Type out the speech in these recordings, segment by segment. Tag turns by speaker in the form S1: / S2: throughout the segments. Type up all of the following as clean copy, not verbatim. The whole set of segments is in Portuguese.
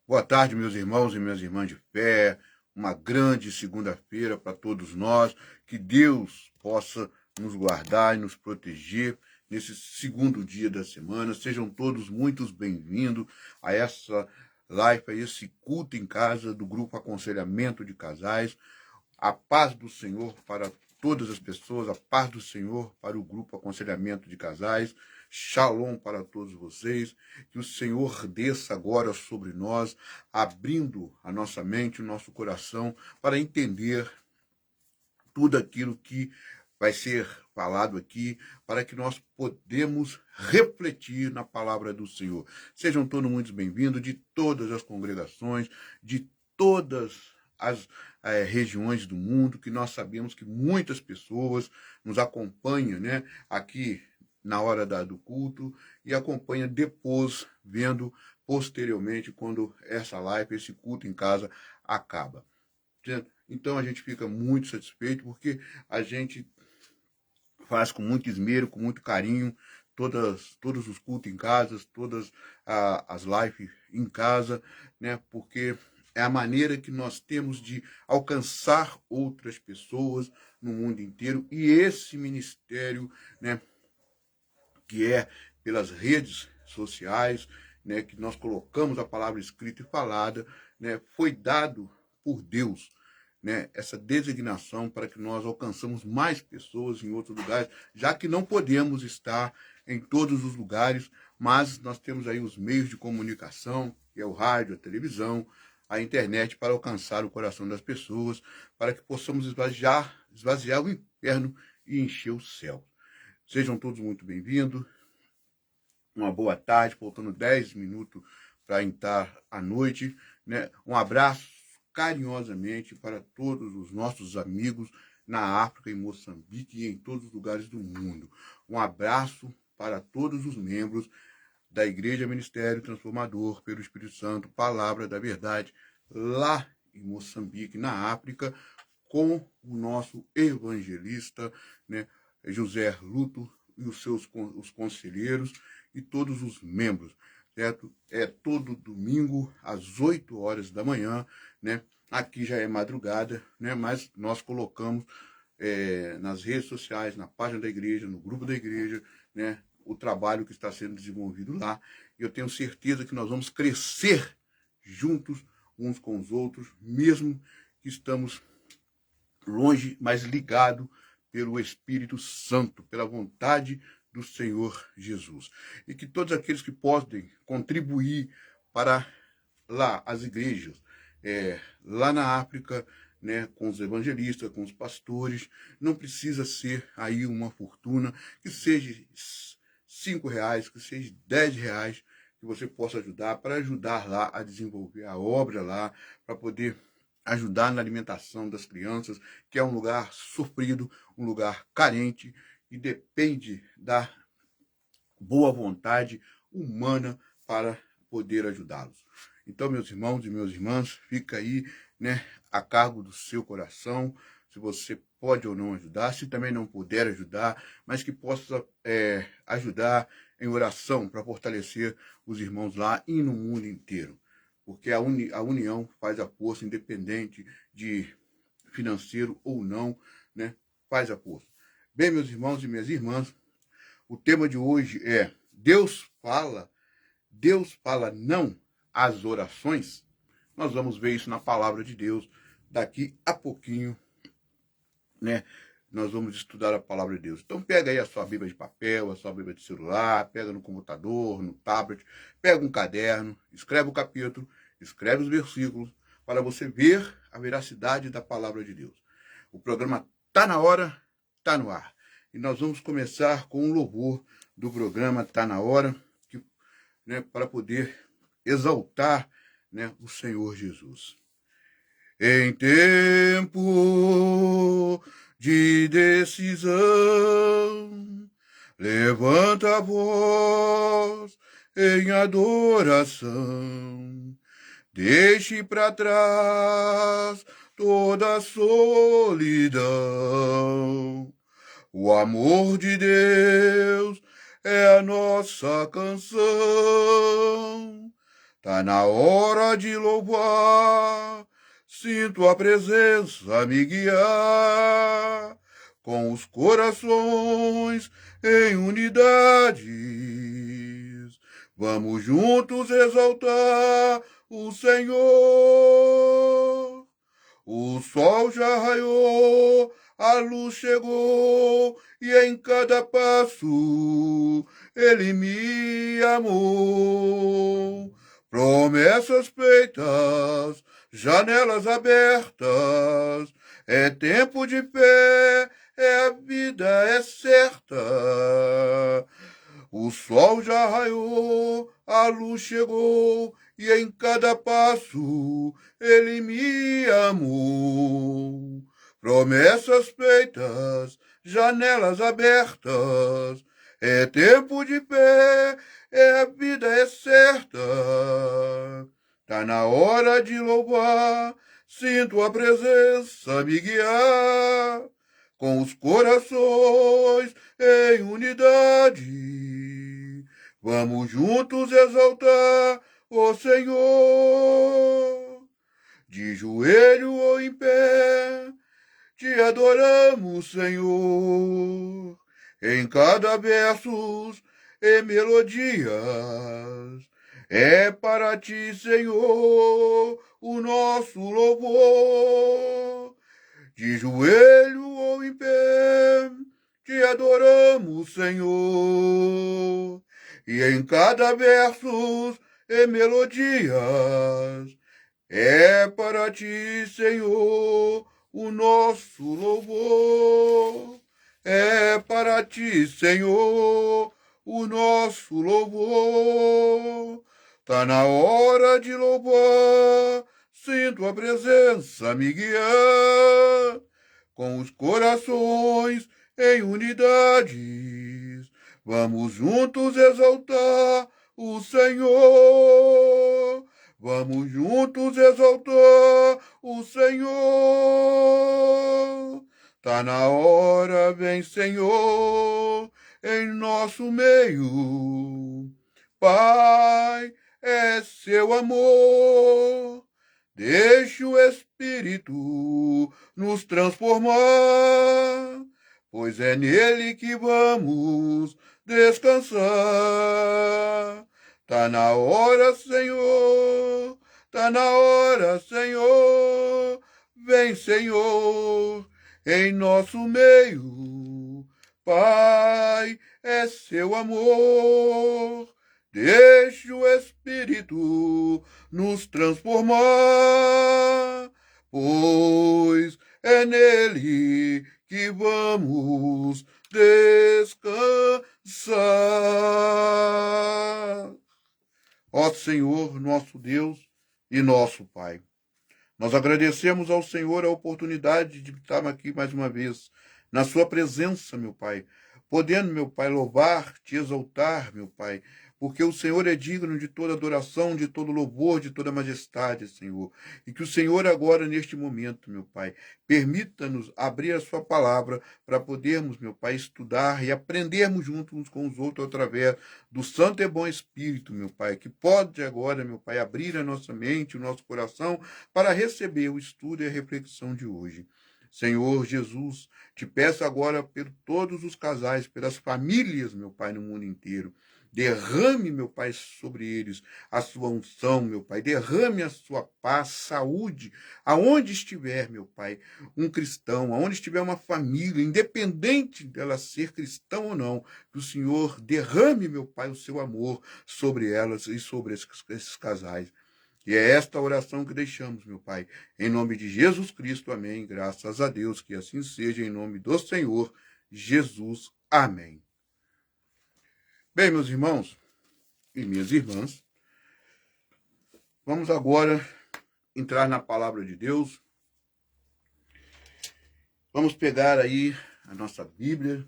S1: Boa tarde, meus irmãos e minhas irmãs de fé. Uma grande segunda-feira para todos nós. Que Deus possa nos guardar e nos proteger nesse segundo dia da semana. Sejam todos muito bem-vindos a essa live, a esse culto em casa do Grupo Aconselhamento de Casais. A paz do Senhor para todas as pessoas, a paz do Senhor para o Grupo Aconselhamento de Casais. Shalom para todos vocês, que o Senhor desça agora sobre nós, abrindo a nossa mente, o nosso coração, para entender tudo aquilo que vai ser falado aqui, para que nós podemos refletir na palavra do Senhor. Sejam todos muito bem-vindos, de todas as congregações, de todas as regiões do mundo, que nós sabemos que muitas pessoas nos acompanham, né, aqui na hora do culto e acompanha depois, vendo posteriormente, quando essa live, esse culto em casa acaba. Então a gente fica muito satisfeito porque a gente faz com muito esmero, com muito carinho, todos os cultos em casa, todas as lives em casa, né? Porque é a maneira que nós temos de alcançar outras pessoas no mundo inteiro. E esse ministério, né, que é pelas redes sociais, né, que nós colocamos a palavra escrita e falada, né, foi dado por Deus, né, essa designação para que nós alcançamos mais pessoas em outros lugares, já que não podemos estar em todos os lugares, mas nós temos aí os meios de comunicação, que é o rádio, a televisão, a internet, para alcançar o coração das pessoas, para que possamos esvaziar o inferno e encher o céu. Sejam todos muito bem-vindos. Uma boa tarde, faltando 10 minutos para entrar à noite, né? Um abraço carinhosamente para todos os nossos amigos na África, em Moçambique e em todos os lugares do mundo. Um abraço para todos os membros da Igreja Ministério Transformador pelo Espírito Santo, Palavra da Verdade, lá em Moçambique, na África, com o nosso evangelista, né, José Luto e os conselheiros e todos os membros, certo? É todo domingo às 8 horas da manhã, né? Aqui já é madrugada, né? Mas nós colocamos nas redes sociais, na página da igreja, no grupo da igreja, né, o trabalho que está sendo desenvolvido lá. E eu tenho certeza que nós vamos crescer juntos uns com os outros, mesmo que estamos longe, mas ligado pelo Espírito Santo, pela vontade do Senhor Jesus. E que todos aqueles que podem contribuir para lá as igrejas, lá na África, né, com os evangelistas, com os pastores, não precisa ser aí uma fortuna, que seja R$ 5, que seja R$ 10, que você possa ajudar, para ajudar lá a desenvolver a obra lá, para poder ajudar na alimentação das crianças, que é um lugar sofrido, um lugar carente, e depende da boa vontade humana para poder ajudá-los. Então, meus irmãos e minhas irmãs, fica aí, né, a cargo do seu coração, se você pode ou não ajudar, se também não puder ajudar, mas que possa ajudar em oração para fortalecer os irmãos lá e no mundo inteiro. Porque a união faz a força, independente de financeiro ou não, né, faz a força. Bem, meus irmãos e minhas irmãs, o tema de hoje é Deus fala não às orações. Nós vamos ver isso na palavra de Deus daqui a pouquinho, né? Nós vamos estudar a palavra de Deus. Então pega aí a sua Bíblia de papel, a sua Bíblia de celular, pega no computador, no tablet, pega um caderno, escreve o capítulo, escreve os versículos, para você ver a veracidade da palavra de Deus. O programa Tá na Hora, tá no ar. E nós vamos começar com um louvor do programa Tá na Hora, né, para poder exaltar, né, o Senhor Jesus. Em tempo de decisão, levanta a voz em adoração, deixe para trás toda a solidão. O amor de Deus é a nossa canção. Tá na hora de louvar, sinto a presença me guiar, com os corações em unidades. Vamos juntos exaltar o Senhor. O sol já raiou, a luz chegou, e em cada passo ele me amou. Promessas feitas, janelas abertas, é tempo de fé, a vida é certa. O sol já raiou, a luz chegou, e em cada passo ele me amou. Promessas feitas, janelas abertas, é tempo de fé, a vida é certa. Tá na hora de louvar, sinto a presença me guiar, com os corações em unidade. Vamos juntos exaltar o Senhor. De joelho ou em pé, te adoramos, Senhor. Em cada verso e melodias, é para ti, Senhor, o nosso louvor. De joelho ou em pé, te adoramos, Senhor. E em cada verso e melodias, é para ti, Senhor, o nosso louvor. É para ti, Senhor, o nosso louvor. Tá na hora de louvar, sinto a presença me guiar, com os corações em unidades. Vamos juntos exaltar o Senhor. Vamos juntos exaltar o Senhor. Tá na hora, vem, Senhor, em nosso meio. Pai, é seu amor. Deixe o Espírito nos transformar, pois é nele que vamos descansar. Tá na hora, Senhor, tá na hora, Senhor, vem, Senhor, em nosso meio. Pai, é seu amor. Deixe o Espírito nos transformar, pois é nele que vamos descansar. Ó Senhor, nosso Deus e nosso Pai, nós agradecemos ao Senhor a oportunidade de estar aqui mais uma vez, na sua presença, meu Pai, podendo, meu Pai, louvar, te exaltar, meu Pai, porque o Senhor é digno de toda adoração, de todo louvor, de toda majestade, Senhor. E que o Senhor agora, neste momento, meu Pai, permita-nos abrir a sua palavra para podermos, meu Pai, estudar e aprendermos juntos uns com os outros através do Santo e Bom Espírito, meu Pai, que pode agora, meu Pai, abrir a nossa mente, o nosso coração, para receber o estudo e a reflexão de hoje. Senhor Jesus, te peço agora por todos os casais, pelas famílias, meu Pai, no mundo inteiro. Derrame, meu Pai, sobre eles a sua unção, meu Pai. Derrame a sua paz, saúde, aonde estiver, meu Pai, um cristão, aonde estiver uma família, independente dela ser cristão ou não, que o Senhor derrame, meu Pai, o seu amor sobre elas e sobre esses casais. E é esta oração que deixamos, meu Pai. Em nome de Jesus Cristo, amém. Graças a Deus, que assim seja, em nome do Senhor Jesus. Amém. Bem, meus irmãos e minhas irmãs, vamos agora entrar na palavra de Deus. Vamos pegar aí a nossa Bíblia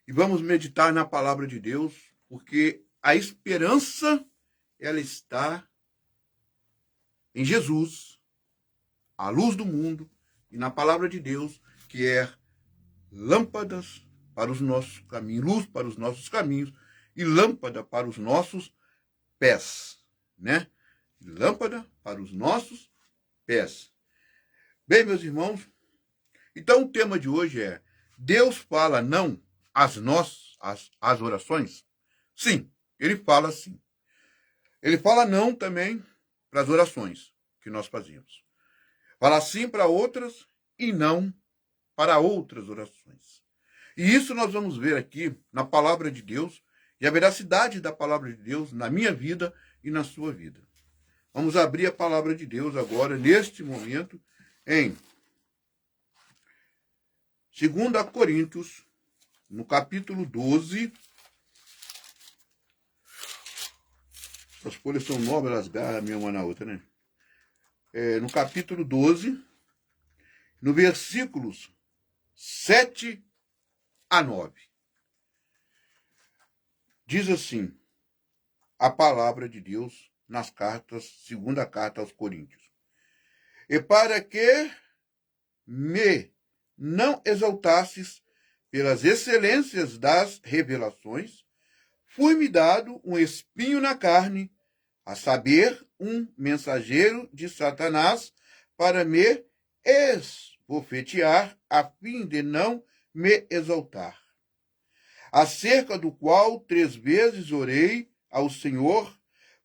S1: e vamos meditar na palavra de Deus, porque a esperança, ela está em Jesus, a luz do mundo, e na palavra de Deus, que é lâmpadas para os nossos caminhos, luz para os nossos caminhos e lâmpada para os nossos pés. né? Lâmpada para os nossos pés. Bem, meus irmãos, então o tema de hoje é: Deus fala não às orações? Sim, ele fala sim. Ele fala não também para as orações que nós fazemos. Fala sim para outras e não para outras orações. E isso nós vamos ver aqui na palavra de Deus e a veracidade da palavra de Deus na minha vida e na sua vida. Vamos abrir a palavra de Deus agora, neste momento, em 2 Coríntios, no capítulo 12. As folhas são novas, elas garram uma na outra, né? No capítulo 12, no versículos 7 a 9. Diz assim a palavra de Deus nas cartas, segunda carta aos Coríntios. E para que me não exaltasses pelas excelências das revelações, foi-me dado um espinho na carne, a saber, um mensageiro de Satanás, para me esbofetear, a fim de não me exaltar. Acerca do qual 3 vezes orei ao Senhor,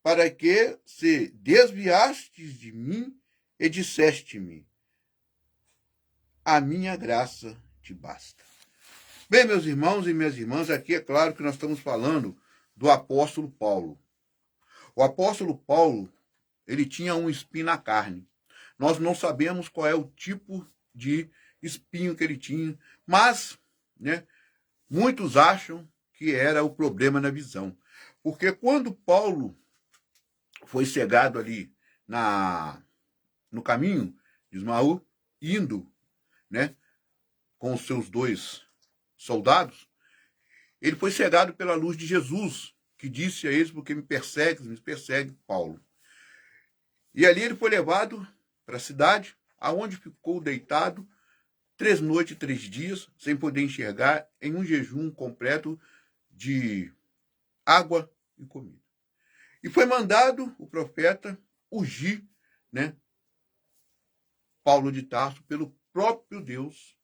S1: para que se desviastes de mim e disseste-me: a minha graça te basta. Bem, meus irmãos e minhas irmãs, aqui é claro que nós estamos falando do apóstolo Paulo. O apóstolo Paulo, ele tinha um espinho na carne. Nós não sabemos qual é o tipo de espinho que ele tinha, mas, né, muitos acham que era o problema na visão. Porque quando Paulo foi cegado ali no caminho de Ismaú, indo, né, com os seus 2 soldados, ele foi cegado pela luz de Jesus, que disse a eles: porque me persegue, Paulo. E ali ele foi levado para a cidade, aonde ficou deitado 3 noites e 3 dias, sem poder enxergar, em um jejum completo de água e comida. E foi mandado o profeta ungir, né, Paulo de Tarso pelo próprio Deus,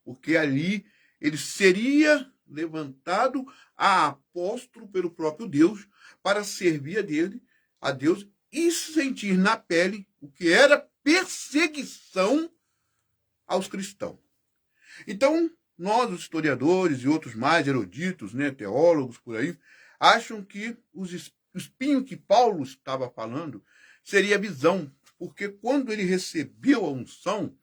S1: porque ali ele seria levantado a apóstolo pelo próprio Deus para servir a Deus e sentir na pele o que era perseguição aos cristãos. Então, nós, os historiadores e outros mais eruditos, né, teólogos por aí, acham que o espinho que Paulo estava falando seria a visão, porque quando ele recebeu a unção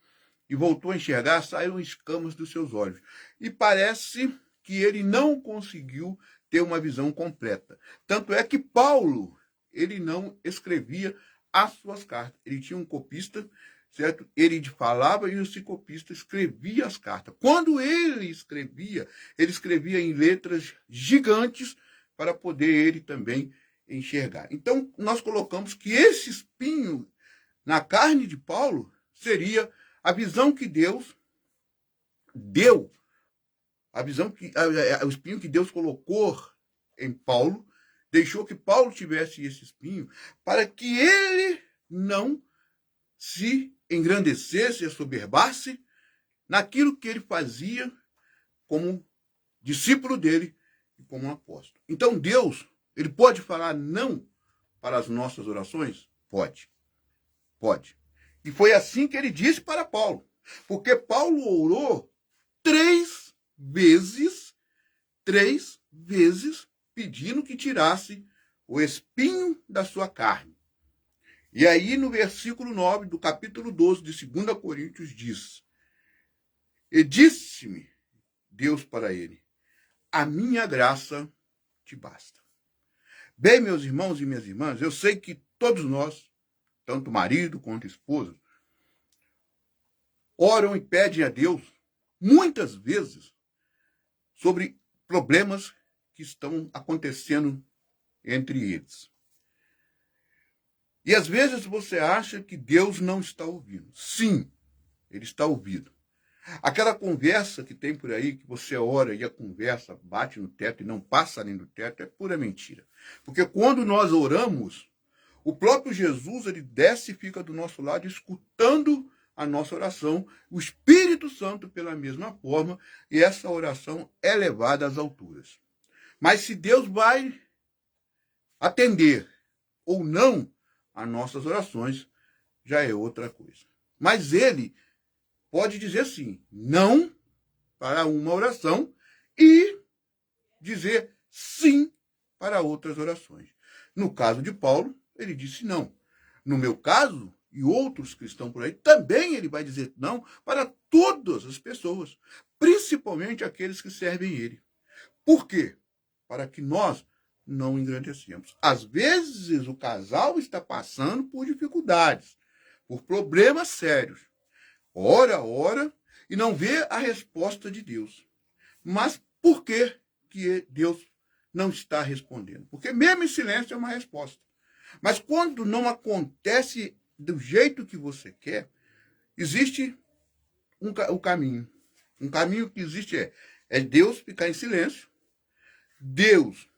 S1: e voltou a enxergar, saíram escamas dos seus olhos. E parece que ele não conseguiu ter uma visão completa. Tanto é que Paulo, ele não escrevia as suas cartas. Ele tinha um copista, certo? Ele falava e o copista escrevia as cartas. Quando ele escrevia em letras gigantes para poder ele também enxergar. Então, nós colocamos que esse espinho na carne de Paulo seria a visão que Deus deu, o espinho que Deus colocou em Paulo, deixou que Paulo tivesse esse espinho, para que ele não se engrandecesse, assoberbasse naquilo que ele fazia como discípulo dele e como apóstolo. Então Deus, ele pode falar não para as nossas orações? Pode. Pode. E foi assim que ele disse para Paulo. Porque Paulo orou 3 vezes, pedindo que tirasse o espinho da sua carne. E aí no versículo 9 do capítulo 12 de 2 Coríntios diz: e disse-me Deus para ele: a minha graça te basta. Bem, meus irmãos e minhas irmãs, eu sei que todos nós, tanto marido quanto esposa, oram e pedem a Deus, muitas vezes, sobre problemas que estão acontecendo entre eles. E às vezes você acha que Deus não está ouvindo. Sim, ele está ouvindo. Aquela conversa que tem por aí, que você ora e a conversa bate no teto e não passa além do teto, é pura mentira. Porque quando nós oramos, O próprio Jesus, ele desce e fica do nosso lado, escutando a nossa oração, o Espírito Santo pela mesma forma, e essa oração é levada às alturas. Mas se Deus vai atender ou não as nossas orações, já é outra coisa. Mas ele pode dizer sim, não para uma oração e dizer sim para outras orações. No caso de Paulo, ele disse não. No meu caso, e outros que estão por aí, também ele vai dizer não para todas as pessoas, principalmente aqueles que servem ele. Por quê? Para que nós não engrandecemos. Às vezes o casal está passando por dificuldades, por problemas sérios. Ora, e não vê a resposta de Deus. Mas por que Deus não está respondendo? Porque mesmo em silêncio é uma resposta. Mas quando não acontece do jeito que você quer, existe um caminho. Um caminho que existe é Deus ficar em silêncio, Deus,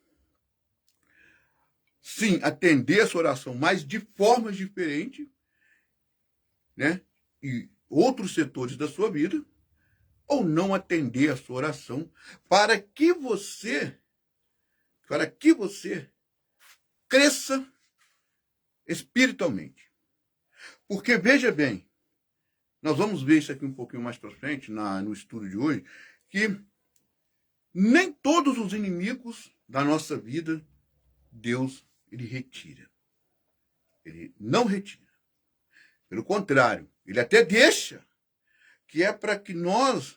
S1: sim, atender a sua oração, mas de formas diferentes, né? E outros setores da sua vida, ou não atender a sua oração, para que você cresça espiritualmente. Porque, veja bem, nós vamos ver isso aqui um pouquinho mais para frente, no estudo de hoje, que nem todos os inimigos da nossa vida, Deus, ele retira. Ele não retira. Pelo contrário, ele até deixa, que é para que nós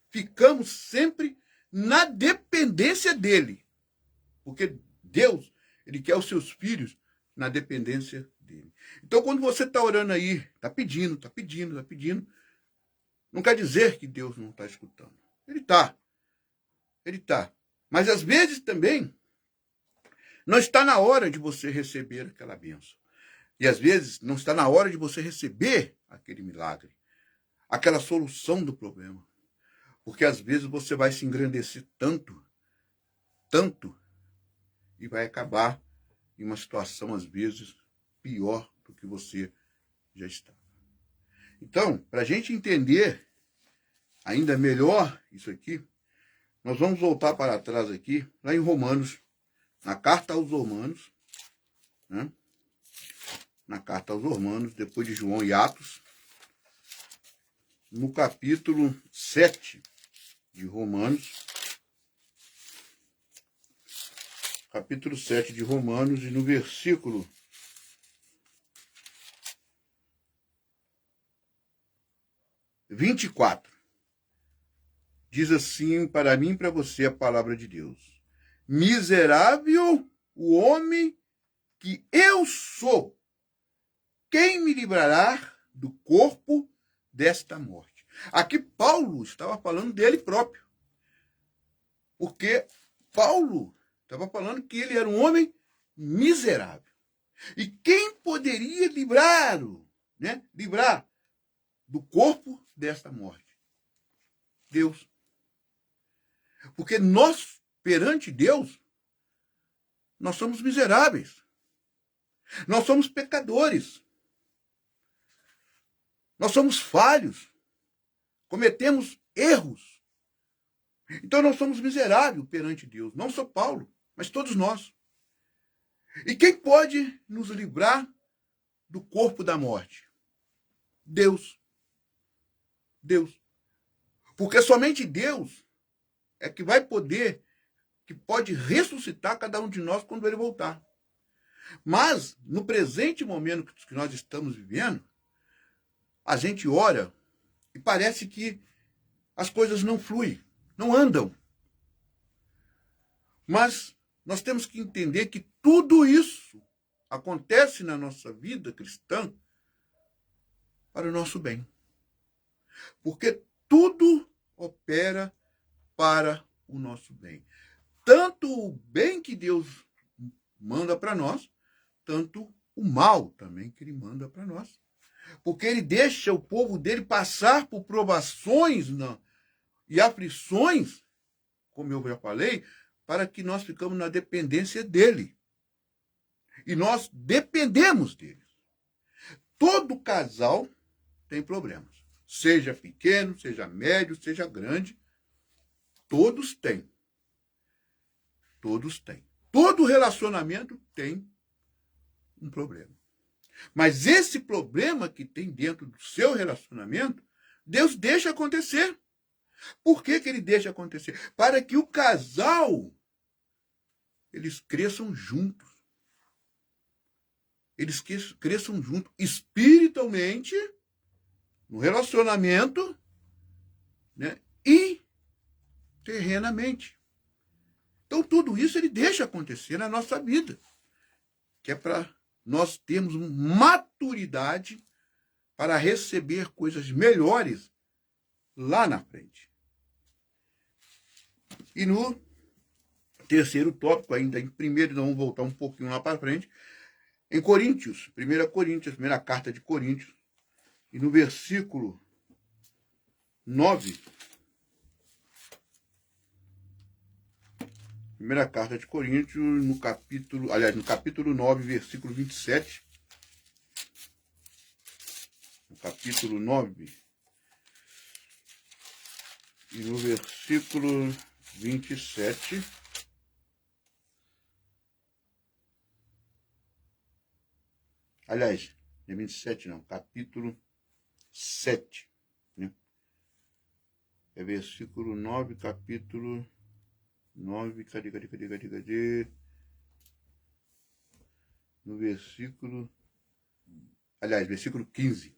S1: ficamos sempre na dependência dele. Porque Deus, ele quer os seus filhos na dependência dele. Então, quando você está orando aí, está pedindo, não quer dizer que Deus não está escutando. Ele está. Mas, às vezes, também, não está na hora de você receber aquela bênção. E, às vezes, não está na hora de você receber aquele milagre, aquela solução do problema. Porque, às vezes, você vai se engrandecer tanto, e vai acabar em uma situação, às vezes, pior do que você já está. Então, para a gente entender ainda melhor isso aqui, nós vamos voltar para trás aqui, lá em Romanos, na carta aos Romanos, né? Na carta aos Romanos, depois de João e Atos, no capítulo 7 de Romanos, capítulo 7 de Romanos, e no versículo 24, diz assim para mim e para você a palavra de Deus: miserável o homem que eu sou, quem me livrará do corpo desta morte? Aqui Paulo estava falando dele próprio, porque Paulo estava falando que ele era um homem miserável. E quem poderia livrá-lo, né? Livrar do corpo desta morte? Deus. Porque nós, perante Deus, nós somos miseráveis. Nós somos pecadores. Nós somos falhos. Cometemos erros. Então nós somos miseráveis perante Deus. Não só Paulo, mas todos nós. E quem pode nos livrar do corpo da morte? Deus. Deus. Porque somente Deus é que vai poder, que pode ressuscitar cada um de nós quando ele voltar. Mas, no presente momento que nós estamos vivendo, a gente ora e parece que as coisas não fluem, não andam. Mas nós temos que entender que tudo isso acontece na nossa vida cristã para o nosso bem. Porque tudo opera para o nosso bem. Tanto o bem que Deus manda para nós, tanto o mal também que ele manda para nós. Porque ele deixa o povo dele passar por provações e aflições, como eu já falei, para que nós ficamos na dependência dele. E nós dependemos deles. Todo casal tem problemas. Seja pequeno, seja médio, seja grande, todos têm. Todos têm. Todo relacionamento tem um problema. Mas esse problema que tem dentro do seu relacionamento, Deus deixa acontecer. Por que ele deixa acontecer? Para que o casal, eles cresçam juntos. Eles cresçam juntos espiritualmente, no relacionamento, né? E terrenamente. Então, tudo isso ele deixa acontecer na nossa vida, que é para nós termos maturidade para receber coisas melhores lá na frente. E no terceiro tópico, ainda em primeiro, vamos voltar um pouquinho lá para frente, em Coríntios, 1 Coríntios, primeira carta de Coríntios, e no versículo 9, primeira carta de Coríntios, no capítulo 9, versículo 27. No capítulo 9 e no versículo 27. Aliás, não é 27 não, capítulo 7. Né? É versículo 9, capítulo 9, cadê? No versículo, versículo 15.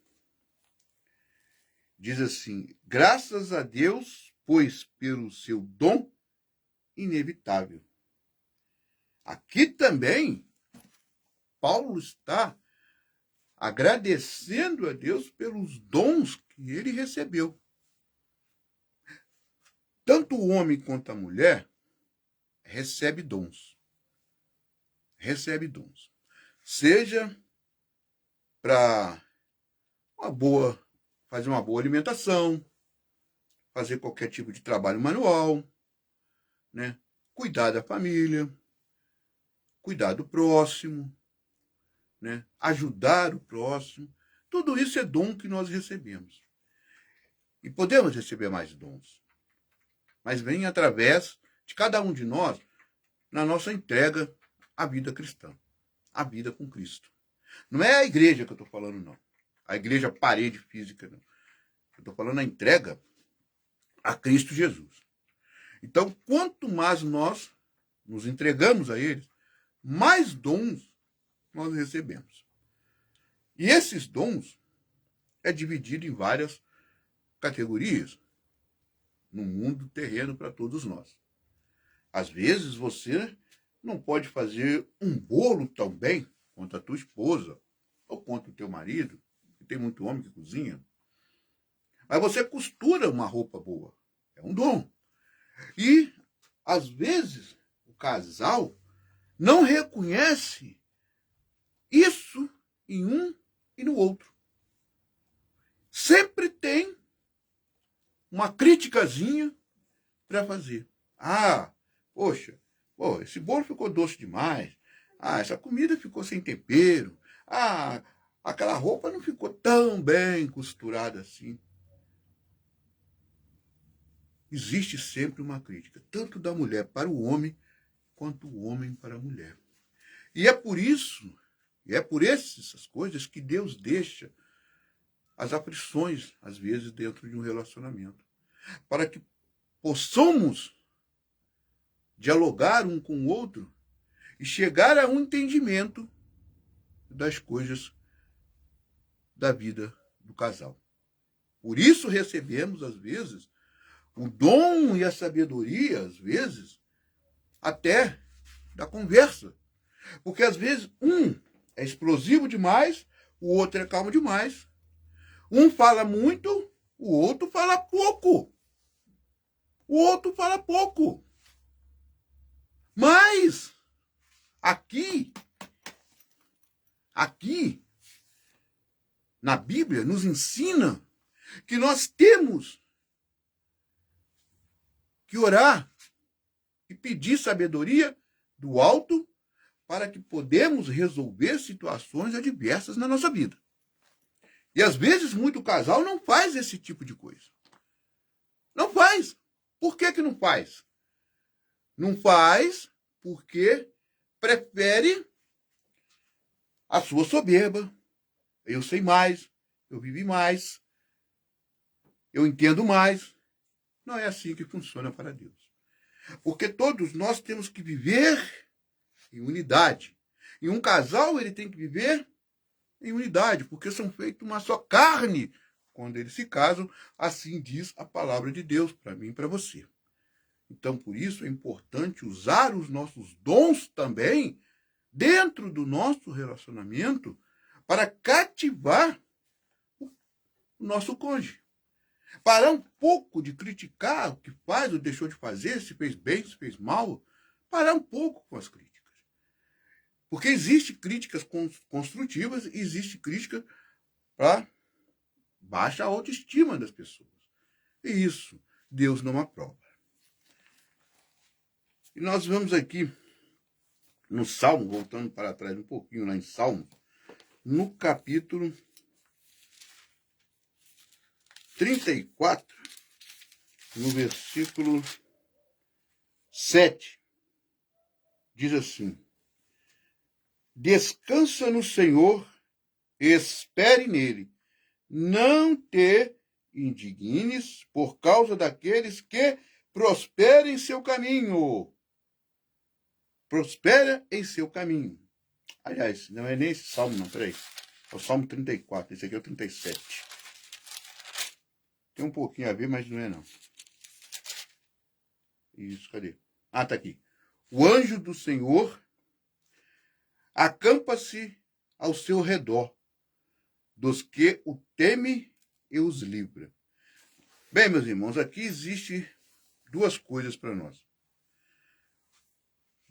S1: Diz assim: graças a Deus, pois pelo seu dom inevitável. Aqui também, Paulo está agradecendo a Deus pelos dons que ele recebeu. Tanto o homem quanto a mulher recebe dons. Recebe dons. Seja para fazer uma boa alimentação, fazer qualquer tipo de trabalho manual, né? Cuidar da família, cuidar do próximo, né? Ajudar o próximo. Tudo isso é dom que nós recebemos. E podemos receber mais dons. Mas vem através de cada um de nós na nossa entrega à vida cristã, à vida com Cristo. Não é a igreja que eu estou falando, não. A igreja parede física, não. Eu estou falando a entrega a Cristo Jesus. Então, quanto mais nós nos entregamos a Ele, mais dons nós recebemos. E esses dons é dividido em várias categorias no mundo terreno para todos nós. Às vezes você não pode fazer um bolo tão bem quanto a tua esposa ou quanto o teu marido, que tem muito homem que cozinha. Mas você costura uma roupa boa. É um dom. E, às vezes, o casal não reconhece isso em um e no outro. Sempre tem uma criticazinha para fazer. Poxa, esse bolo ficou doce demais. Essa comida ficou sem tempero. Aquela roupa não ficou tão bem costurada assim. Existe sempre uma crítica, tanto da mulher para o homem, quanto o homem para a mulher. E é por isso, por essas coisas que Deus deixa as aflições, às vezes, dentro de um relacionamento. Para que possamos dialogar um com o outro e chegar a um entendimento das coisas da vida do casal. Por isso recebemos, às vezes, o dom e a sabedoria, às vezes, até da conversa. Porque, às vezes, um é explosivo demais, o outro é calmo demais. Um fala muito, o outro fala pouco. O outro fala pouco. Mas, aqui, na Bíblia, nos ensina que nós temos que orar e pedir sabedoria do alto para que podemos resolver situações adversas na nossa vida. E às vezes muito casal não faz esse tipo de coisa. Não faz. Por que que não faz? Não faz porque prefere a sua soberba. Eu sei mais, eu vivi mais, eu entendo mais. Não é assim que funciona para Deus. Porque todos nós temos que viver em unidade. E um casal ele tem que viver em unidade, porque são feitos uma só carne quando eles se casam, assim diz a palavra de Deus para mim e para você. Então, por isso é importante usar os nossos dons também dentro do nosso relacionamento para cativar o nosso cônjuge. Parar um pouco de criticar o que faz ou deixou de fazer, se fez bem, se fez mal. Parar um pouco com as críticas. Porque existe críticas construtivas e existe crítica para baixa autoestima das pessoas. E isso Deus não aprova. E nós vamos aqui no Salmo, voltando para trás um pouquinho lá em Salmo, no capítulo 34, no versículo 7, diz assim: descansa no Senhor, espere nele, não te indignes por causa daqueles que prosperem em seu caminho. Prospera em seu caminho. Aliás, não é nem esse salmo, não, peraí. É o Salmo 34, esse aqui é o 37. Tem um pouquinho a ver, mas não é não. Isso, cadê? Ah, tá aqui. O anjo do Senhor acampa-se ao seu redor, dos que o temem e os livra. Bem, meus irmãos, aqui existe duas coisas para nós.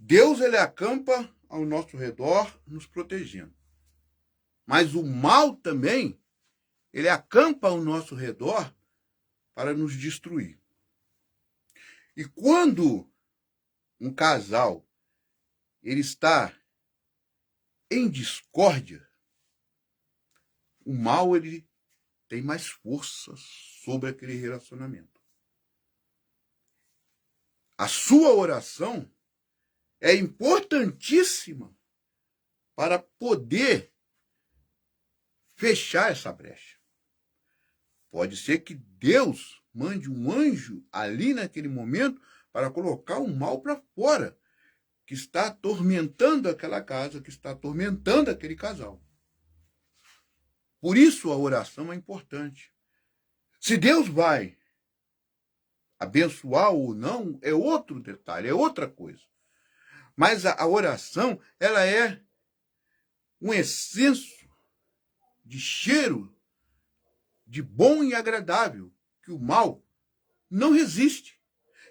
S1: Deus, ele acampa ao nosso redor, nos protegendo. Mas o mal também, ele acampa ao nosso redor para nos destruir. E quando um casal ele está em discórdia, o mal ele tem mais força sobre aquele relacionamento. A sua oração é importantíssima para poder fechar essa brecha. Pode ser que Deus mande um anjo ali naquele momento para colocar o mal para fora, que está atormentando aquela casa, que está atormentando aquele casal. Por isso a oração é importante. Se Deus vai abençoar ou não, é outro detalhe, é outra coisa. Mas a oração, ela é um excesso de cheiro de bom e agradável, que o mal não resiste.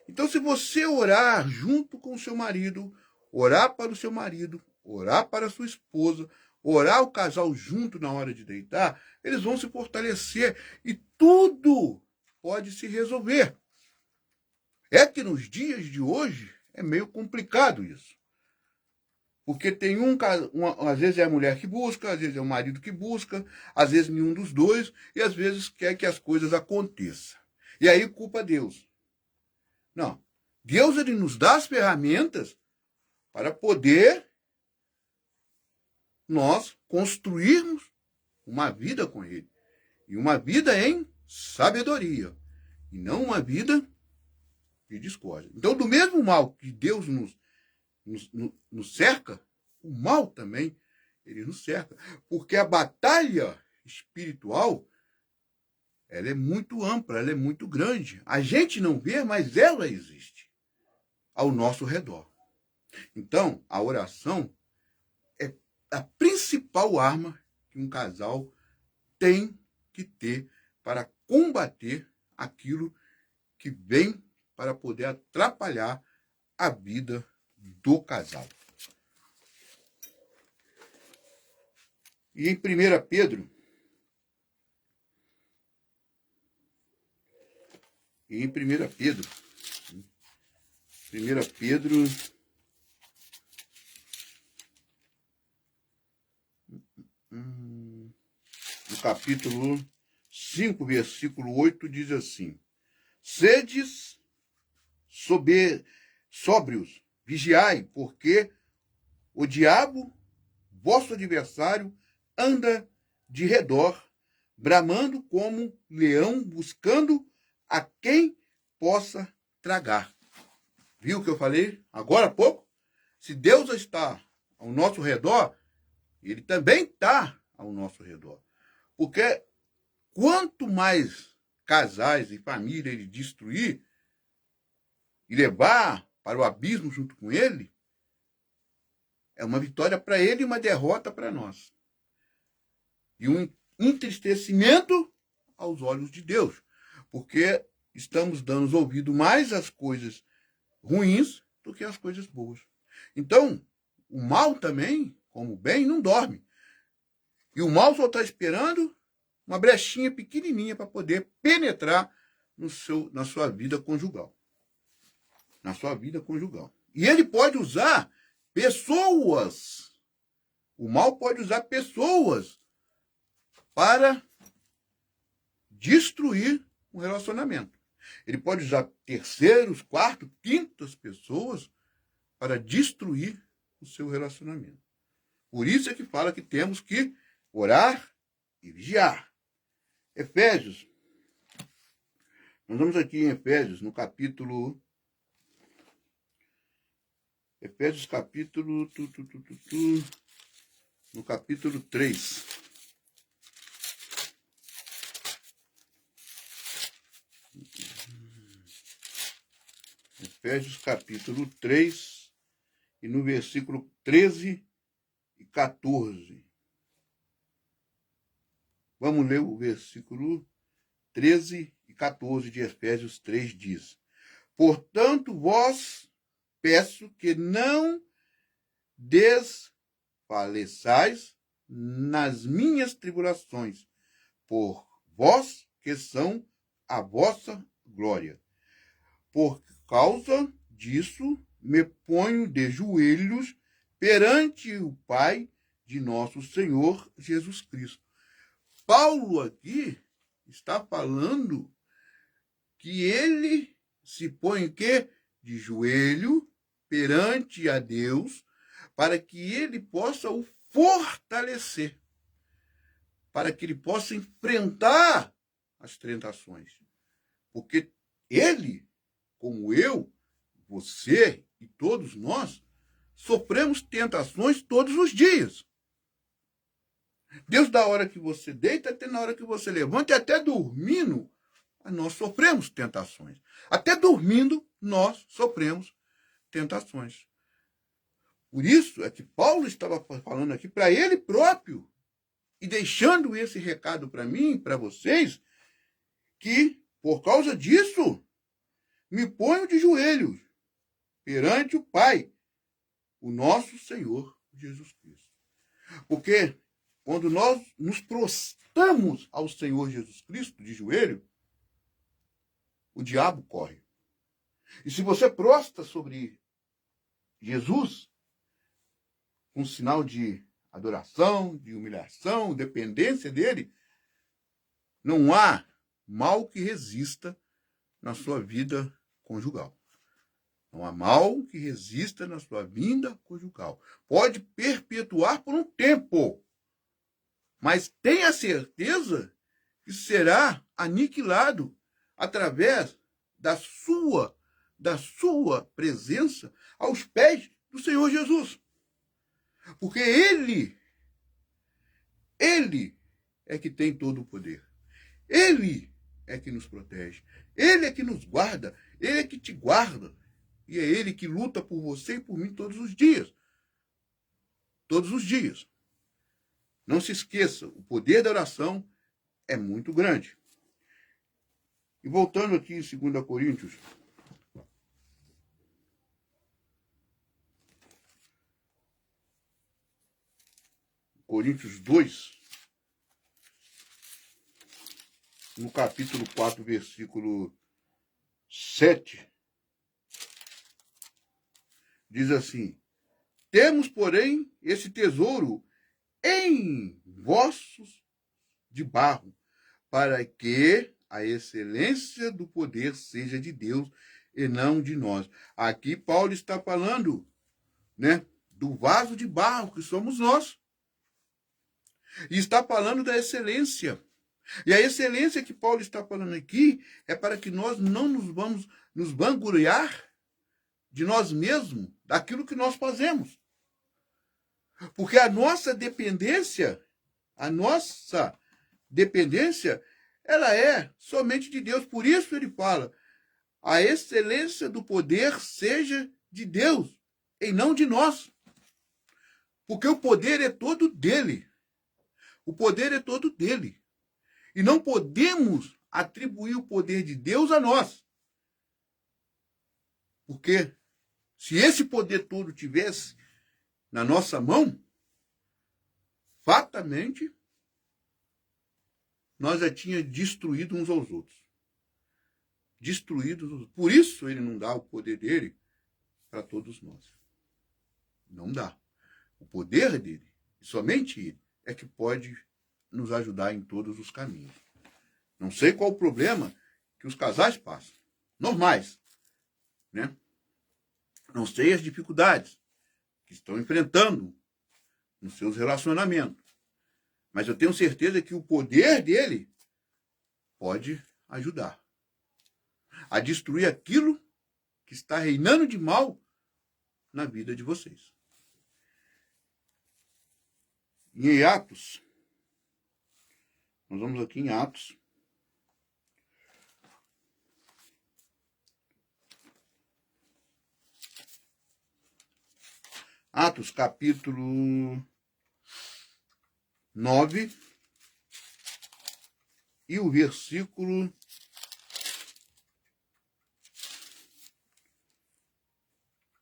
S1: Então, se você orar junto com o seu marido, orar para o seu marido, orar para a sua esposa, orar o casal junto na hora de deitar, eles vão se fortalecer e tudo pode se resolver. É que nos dias de hoje é meio complicado isso. Porque tem às vezes é a mulher que busca, às vezes é o marido que busca, às vezes nenhum dos dois, e às vezes quer que as coisas aconteçam. E aí culpa Deus. Não. Deus ele nos dá as ferramentas para poder nós construirmos uma vida com ele. E uma vida em sabedoria. E não uma vida de discórdia. Então, do mesmo mal que Deus nos cerca, o mal também ele nos cerca. Porque a batalha espiritual ela é muito ampla, ela é muito grande. A gente não vê, mas ela existe ao nosso redor. Então, a oração é a principal arma que um casal tem que ter para combater aquilo que vem para poder atrapalhar a vida do casal. E em 1 Pedro, em 1 Pedro, no capítulo 5, versículo 8, diz assim: sedes sóbrios, vigiai, porque o diabo, vosso adversário, anda de redor, bramando como leão, buscando a quem possa tragar. Viu o que eu falei agora há pouco? Se Deus está ao nosso redor, ele também está ao nosso redor. Porque quanto mais casais e família ele destruir e levar para o abismo junto com ele, é uma vitória para ele e uma derrota para nós. E um entristecimento aos olhos de Deus, porque estamos dando ouvido mais às coisas ruins do que às coisas boas. Então, o mal também, como o bem, não dorme. E o mal só está esperando uma brechinha pequenininha para poder penetrar na sua vida conjugal. Na sua vida conjugal. E ele pode usar pessoas. O mal pode usar pessoas para destruir um relacionamento. Ele pode usar terceiros, quartos, quintas pessoas para destruir o seu relacionamento. Por isso é que fala que temos que orar e vigiar. Efésios. Nós vamos aqui em Efésios, no capítulo... Efésios capítulo... No capítulo 3. Efésios capítulo 3, e no versículo 13 e 14. Vamos ler o versículo 13 e 14 de Efésios 3, diz: portanto, vós peço que não desfaleçais nas minhas tribulações, por vós que são a vossa glória. Por causa disso, me ponho de joelhos perante o Pai de nosso Senhor Jesus Cristo. Paulo aqui está falando que ele se põe o quê? De joelho perante a Deus, para que ele possa o fortalecer, para que ele possa enfrentar as tentações. Porque ele, como eu, você e todos nós, sofremos tentações todos os dias. Desde a hora que você deita até na hora que você levanta, e até dormindo, nós sofremos tentações. Até dormindo, nós sofremos tentações. Por isso é que Paulo estava falando aqui para ele próprio, e deixando esse recado para mim, para vocês, que, por causa disso, me ponho de joelhos perante o Pai, o nosso Senhor Jesus Cristo. Porque quando nós nos prostramos ao Senhor Jesus Cristo de joelho, o diabo corre. E se você prostra sobre Jesus, com sinal de adoração, de humilhação, dependência dele, não há mal que resista na sua vida conjugal. Não há mal que resista na sua vida conjugal. Pode perpetuar por um tempo, mas tenha certeza que será aniquilado através da sua presença aos pés do Senhor Jesus. Porque Ele é que tem todo o poder. Ele é que nos protege. Ele é que nos guarda. Ele é que te guarda. E é Ele que luta por você e por mim todos os dias. Todos os dias. Não se esqueça, o poder da oração é muito grande. E voltando aqui em 2 Coríntios, Coríntios 2, no capítulo 4, versículo 7, diz assim: temos, porém, esse tesouro em vossos de barro, para que a excelência do poder seja de Deus e não de nós. Aqui Paulo está falando, né, do vaso de barro que somos nós. E está falando da excelência. E a excelência que Paulo está falando aqui é para que nós não nos vamos nos vangloriar de nós mesmos, daquilo que nós fazemos. Porque a nossa dependência, ela é somente de Deus. Por isso ele fala, a excelência do poder seja de Deus e não de nós. Porque o poder é todo dele. O poder é todo dele. E não podemos atribuir o poder de Deus a nós. Porque se esse poder todo tivesse na nossa mão, fatamente, nós já tínhamos destruído uns aos outros. Destruídos. Por isso ele não dá o poder dele para todos nós. Não dá. O poder dele, e somente ele, é que pode nos ajudar em todos os caminhos. Não sei qual o problema que os casais passam. Normais. Né? Não sei as dificuldades que estão enfrentando nos seus relacionamentos. Mas eu tenho certeza que o poder dele pode ajudar a destruir aquilo que está reinando de mal na vida de vocês. Em Atos, nós vamos aqui em Atos. Atos, capítulo 9, e o versículo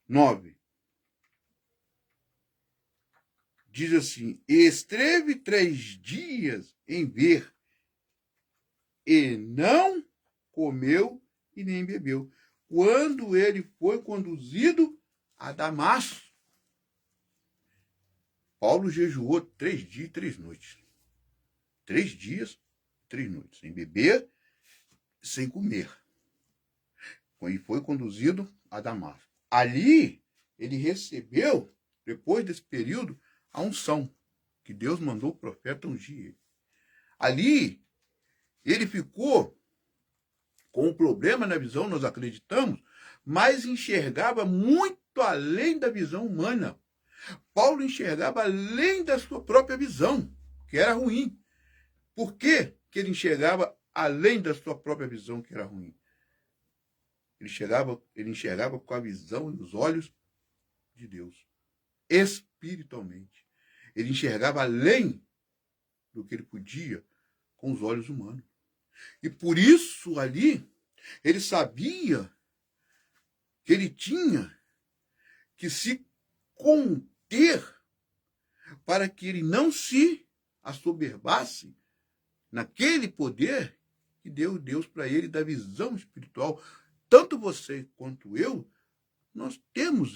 S1: 9. Diz assim, esteve 3 dias em ver, e não comeu e nem bebeu, quando ele foi conduzido a Damasco. Paulo jejuou 3 dias e 3 noites. 3 dias, 3 noites, sem beber, sem comer. E foi conduzido a Damasco. Ali, ele recebeu, depois desse período, a unção, que Deus mandou o profeta ungir ele. Ali, ele ficou com um problema na visão, nós acreditamos, mas enxergava muito além da visão humana. Paulo enxergava além da sua própria visão, que era ruim. Por que ele enxergava além da sua própria visão, que era ruim? Ele enxergava com a visão e os olhos de Deus, espiritualmente. Ele enxergava além do que ele podia com os olhos humanos. E por isso ali, ele sabia que ele tinha que se conter para que ele não se assoberbasse naquele poder que deu Deus para ele da visão espiritual. Tanto você quanto eu, nós temos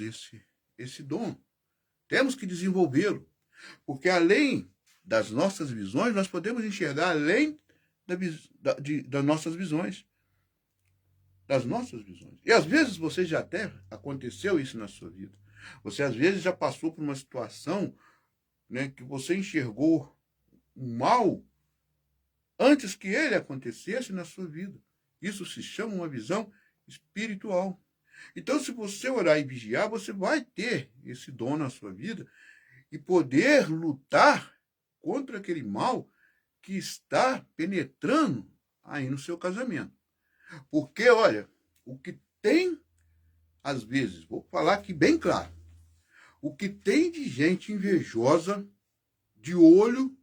S1: esse dom. Temos que desenvolvê-lo. Porque além das nossas visões, nós podemos enxergar além das nossas visões. Das nossas visões. E às vezes você já até aconteceu isso na sua vida. Você às vezes já passou por uma situação, né, que você enxergou o mal antes que ele acontecesse na sua vida. Isso se chama uma visão espiritual. Então, se você orar e vigiar, você vai ter esse dom na sua vida e poder lutar contra aquele mal que está penetrando aí no seu casamento. Porque, olha, o que tem, às vezes, vou falar aqui bem claro, o que tem de gente invejosa, de olho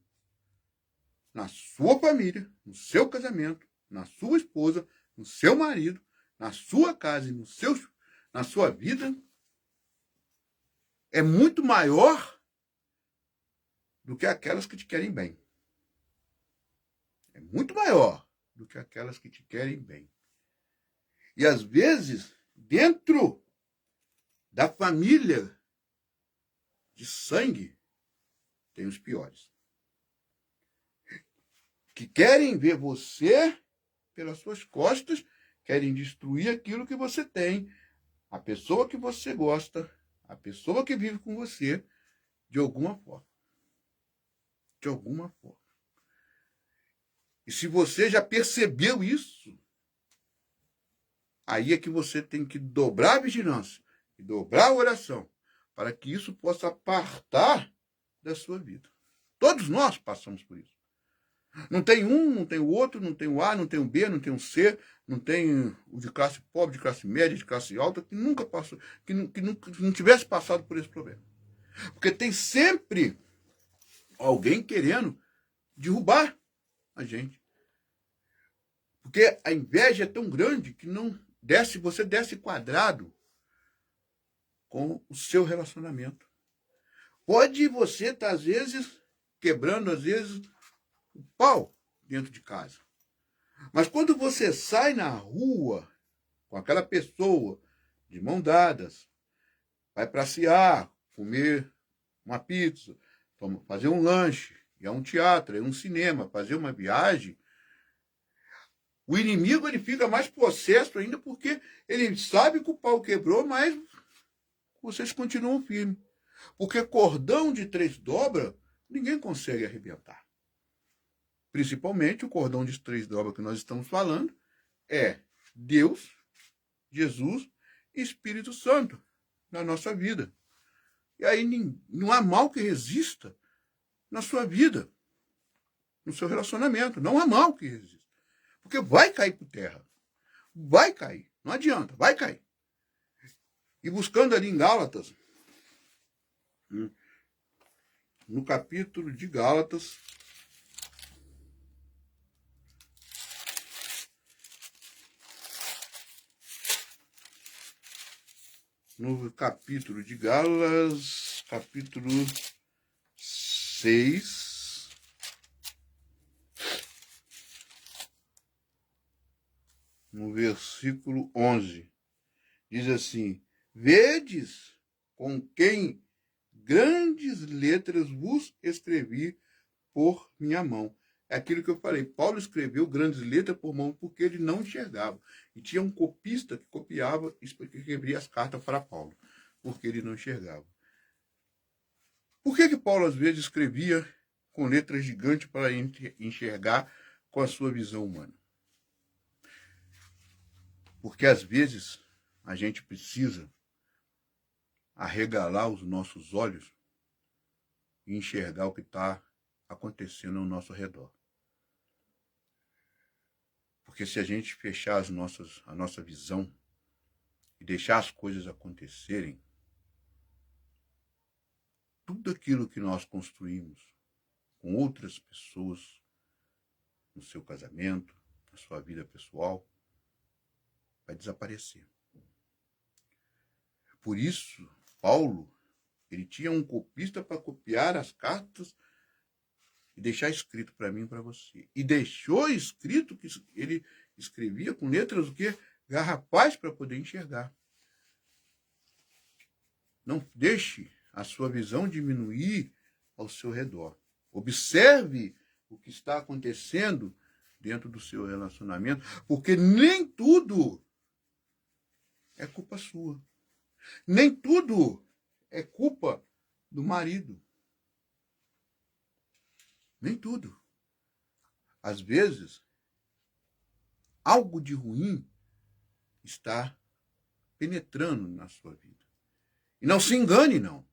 S1: na sua família, no seu casamento, na sua esposa, no seu marido, na sua casa e na sua vida, é muito maior do que aquelas que te querem bem. É muito maior do que aquelas que te querem bem. E às vezes, dentro da família de sangue, tem os piores. Que querem ver você pelas suas costas, querem destruir aquilo que você tem, a pessoa que você gosta, a pessoa que vive com você, de alguma forma. De alguma forma. E se você já percebeu isso, aí é que você tem que dobrar a vigilância e dobrar a oração para que isso possa apartar da sua vida. Todos nós passamos por isso. Não tem um, não tem o outro, não tem o A, não tem o B, não tem o C, não tem o de classe pobre, de classe média, de classe alta, que nunca passou, que não tivesse passado por esse problema. Porque tem sempre alguém querendo derrubar a gente. Porque a inveja é tão grande que você desce quadrado com o seu relacionamento. Pode você estar, às vezes, quebrando, às vezes, o pau dentro de casa. Mas quando você sai na rua com aquela pessoa, de mão dadas, vai passear, comer uma pizza, fazer um lanche, ir a um teatro, ir a um cinema, fazer uma viagem, o inimigo ele fica mais possesso ainda porque ele sabe que o pau quebrou, mas vocês continuam firmes. Porque cordão de 3 dobras, ninguém consegue arrebentar. Principalmente o cordão de 3 dobras que nós estamos falando é Deus, Jesus e Espírito Santo na nossa vida. E aí não há mal que resista na sua vida, no seu relacionamento. Não há mal que resista. Porque vai cair por terra. Vai cair. Não adianta, vai cair. E buscando ali em Gálatas, no capítulo de Gálatas, no capítulo de Gálatas, capítulo 6, no versículo 11, diz assim: vedes com quem grandes letras vos escrevi por minha mão. É aquilo que eu falei. Paulo escreveu grandes letras por mão porque ele não enxergava. E tinha um copista que copiava e escrevia as cartas para Paulo, porque ele não enxergava. Por que Paulo, às vezes, escrevia com letras gigantes para enxergar com a sua visão humana? Porque, às vezes, a gente precisa arregalar os nossos olhos e enxergar o que está acontecendo ao nosso redor. Porque se a gente fechar a nossa visão e deixar as coisas acontecerem, tudo aquilo que nós construímos com outras pessoas, no seu casamento, na sua vida pessoal, vai desaparecer. Por isso, Paulo, ele tinha um copista para copiar as cartas e deixar escrito para mim e para você. E deixou escrito que ele escrevia com letras o quê? Garrafais para poder enxergar. Não deixe a sua visão diminuir ao seu redor. Observe o que está acontecendo dentro do seu relacionamento, porque nem tudo é culpa sua. Nem tudo é culpa do marido. Nem tudo. Às vezes, algo de ruim está penetrando na sua vida. E não se engane, não.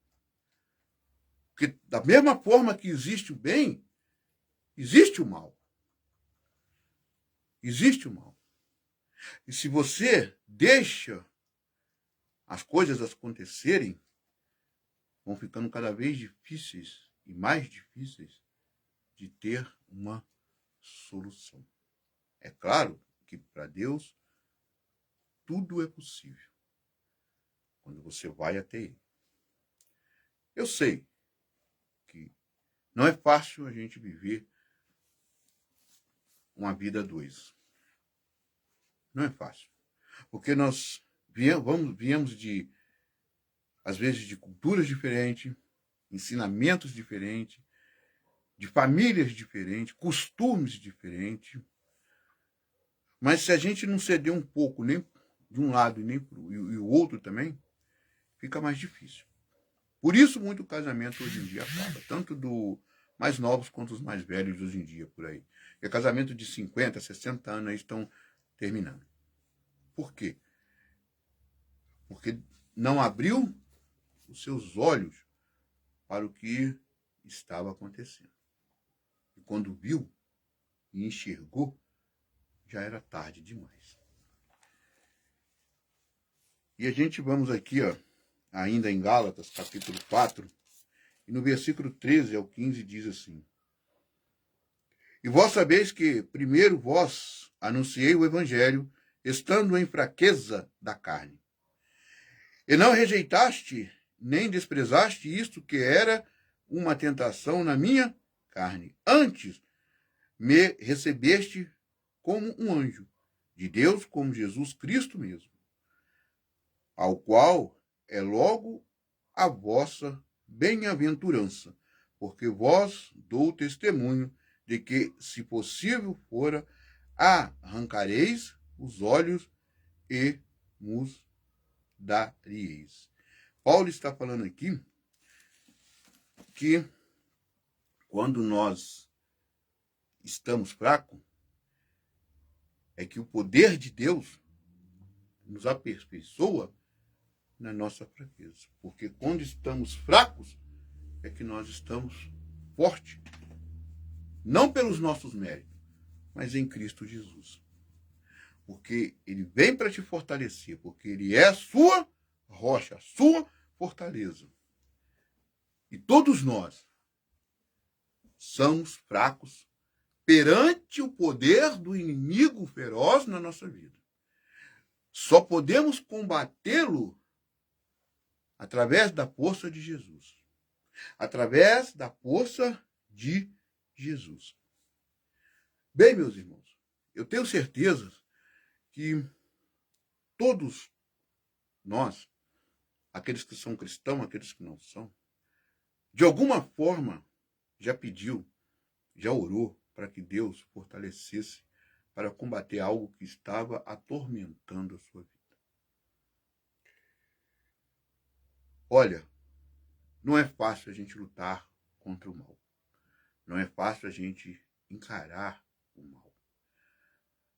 S1: Porque da mesma forma que existe o bem, existe o mal. Existe o mal. E se você deixa as coisas acontecerem, vão ficando cada vez difíceis e mais difíceis de ter uma solução. É claro que para Deus tudo é possível quando você vai até Ele. Eu sei que não é fácil a gente viver uma vida a dois. Não é fácil. Porque nós viemos às vezes, de culturas diferentes, ensinamentos diferentes, de famílias diferentes, costumes diferentes. Mas se a gente não ceder um pouco nem de um lado e o outro também, fica mais difícil. Por isso muito casamento hoje em dia acaba, tanto do mais novos quanto os mais velhos hoje em dia por aí. E casamento de 50, 60 anos aí estão terminando. Por quê? Porque não abriu os seus olhos para o que estava acontecendo. E quando viu e enxergou, já era tarde demais. E a gente vamos aqui, ó, ainda em Gálatas, capítulo 4, e no versículo 13 ao 15 diz assim: E vós sabeis que primeiro vós anunciei o evangelho, estando em fraqueza da carne. E não rejeitaste, nem desprezaste isto que era uma tentação na minha carne. Antes, me recebeste como um anjo de Deus, como Jesus Cristo mesmo, ao qual é logo a vossa bem-aventurança, porque vós dou testemunho de que, se possível fora, arrancareis os olhos e nos daríeis. Paulo está falando aqui que quando nós estamos fracos, é que o poder de Deus nos aperfeiçoa na nossa fraqueza. Porque quando estamos fracos, é que nós estamos fortes. Não pelos nossos méritos, mas em Cristo Jesus. Porque ele vem para te fortalecer, porque ele é a sua rocha, a sua fortaleza. E todos nós somos fracos perante o poder do inimigo feroz na nossa vida. Só podemos combatê-lo através da força de Jesus. Através da força de Jesus. Bem, meus irmãos, eu tenho certeza que todos nós, aqueles que são cristãos, aqueles que não são, de alguma forma já pediu, já orou para que Deus fortalecesse para combater algo que estava atormentando a sua vida. Olha, não é fácil a gente lutar contra o mal. Não é fácil a gente encarar o mal.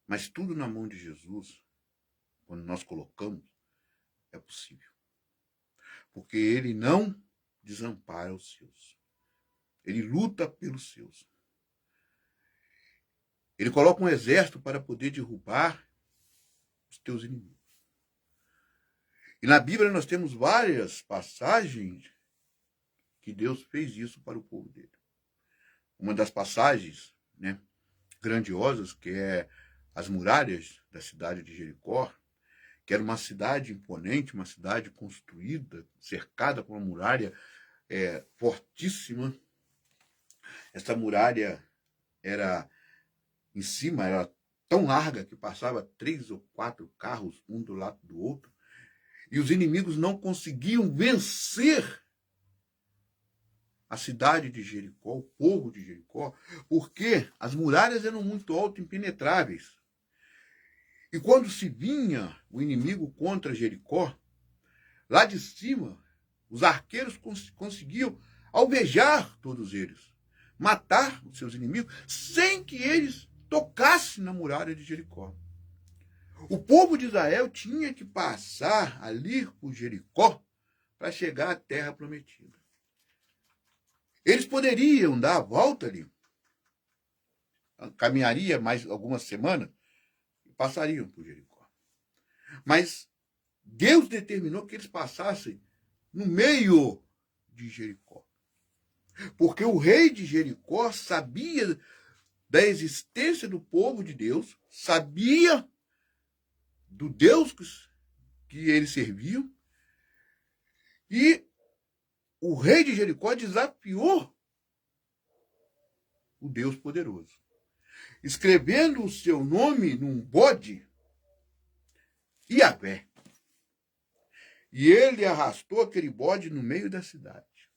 S1: Mas tudo na mão de Jesus, quando nós colocamos, é possível. Porque ele não desampara os seus. Ele luta pelos seus. Ele coloca um exército para poder derrubar os teus inimigos. E na Bíblia nós temos várias passagens que Deus fez isso para o povo dele. Uma das passagens, né, grandiosas, que é as muralhas da cidade de Jericó, que era uma cidade imponente, uma cidade construída, cercada por uma muralha fortíssima. Essa muralha era, em cima, era tão larga que passava 3 ou 4 carros, um do lado do outro, e os inimigos não conseguiam vencer a cidade de Jericó, o povo de Jericó, porque as muralhas eram muito altas e impenetráveis. E quando se vinha o inimigo contra Jericó, lá de cima, os arqueiros conseguiam alvejar todos eles, matar os seus inimigos, sem que eles tocassem na muralha de Jericó. O povo de Israel tinha que passar ali por Jericó para chegar à terra prometida. Eles poderiam dar a volta ali, caminharia mais algumas semanas e passariam por Jericó. Mas Deus determinou que eles passassem no meio de Jericó. Porque o rei de Jericó sabia da existência do povo de Deus, sabia do Deus que eles serviam, e o rei de Jericó desafiou o Deus poderoso, escrevendo o seu nome num bode, Yahvé. E ele arrastou aquele bode no meio da cidade.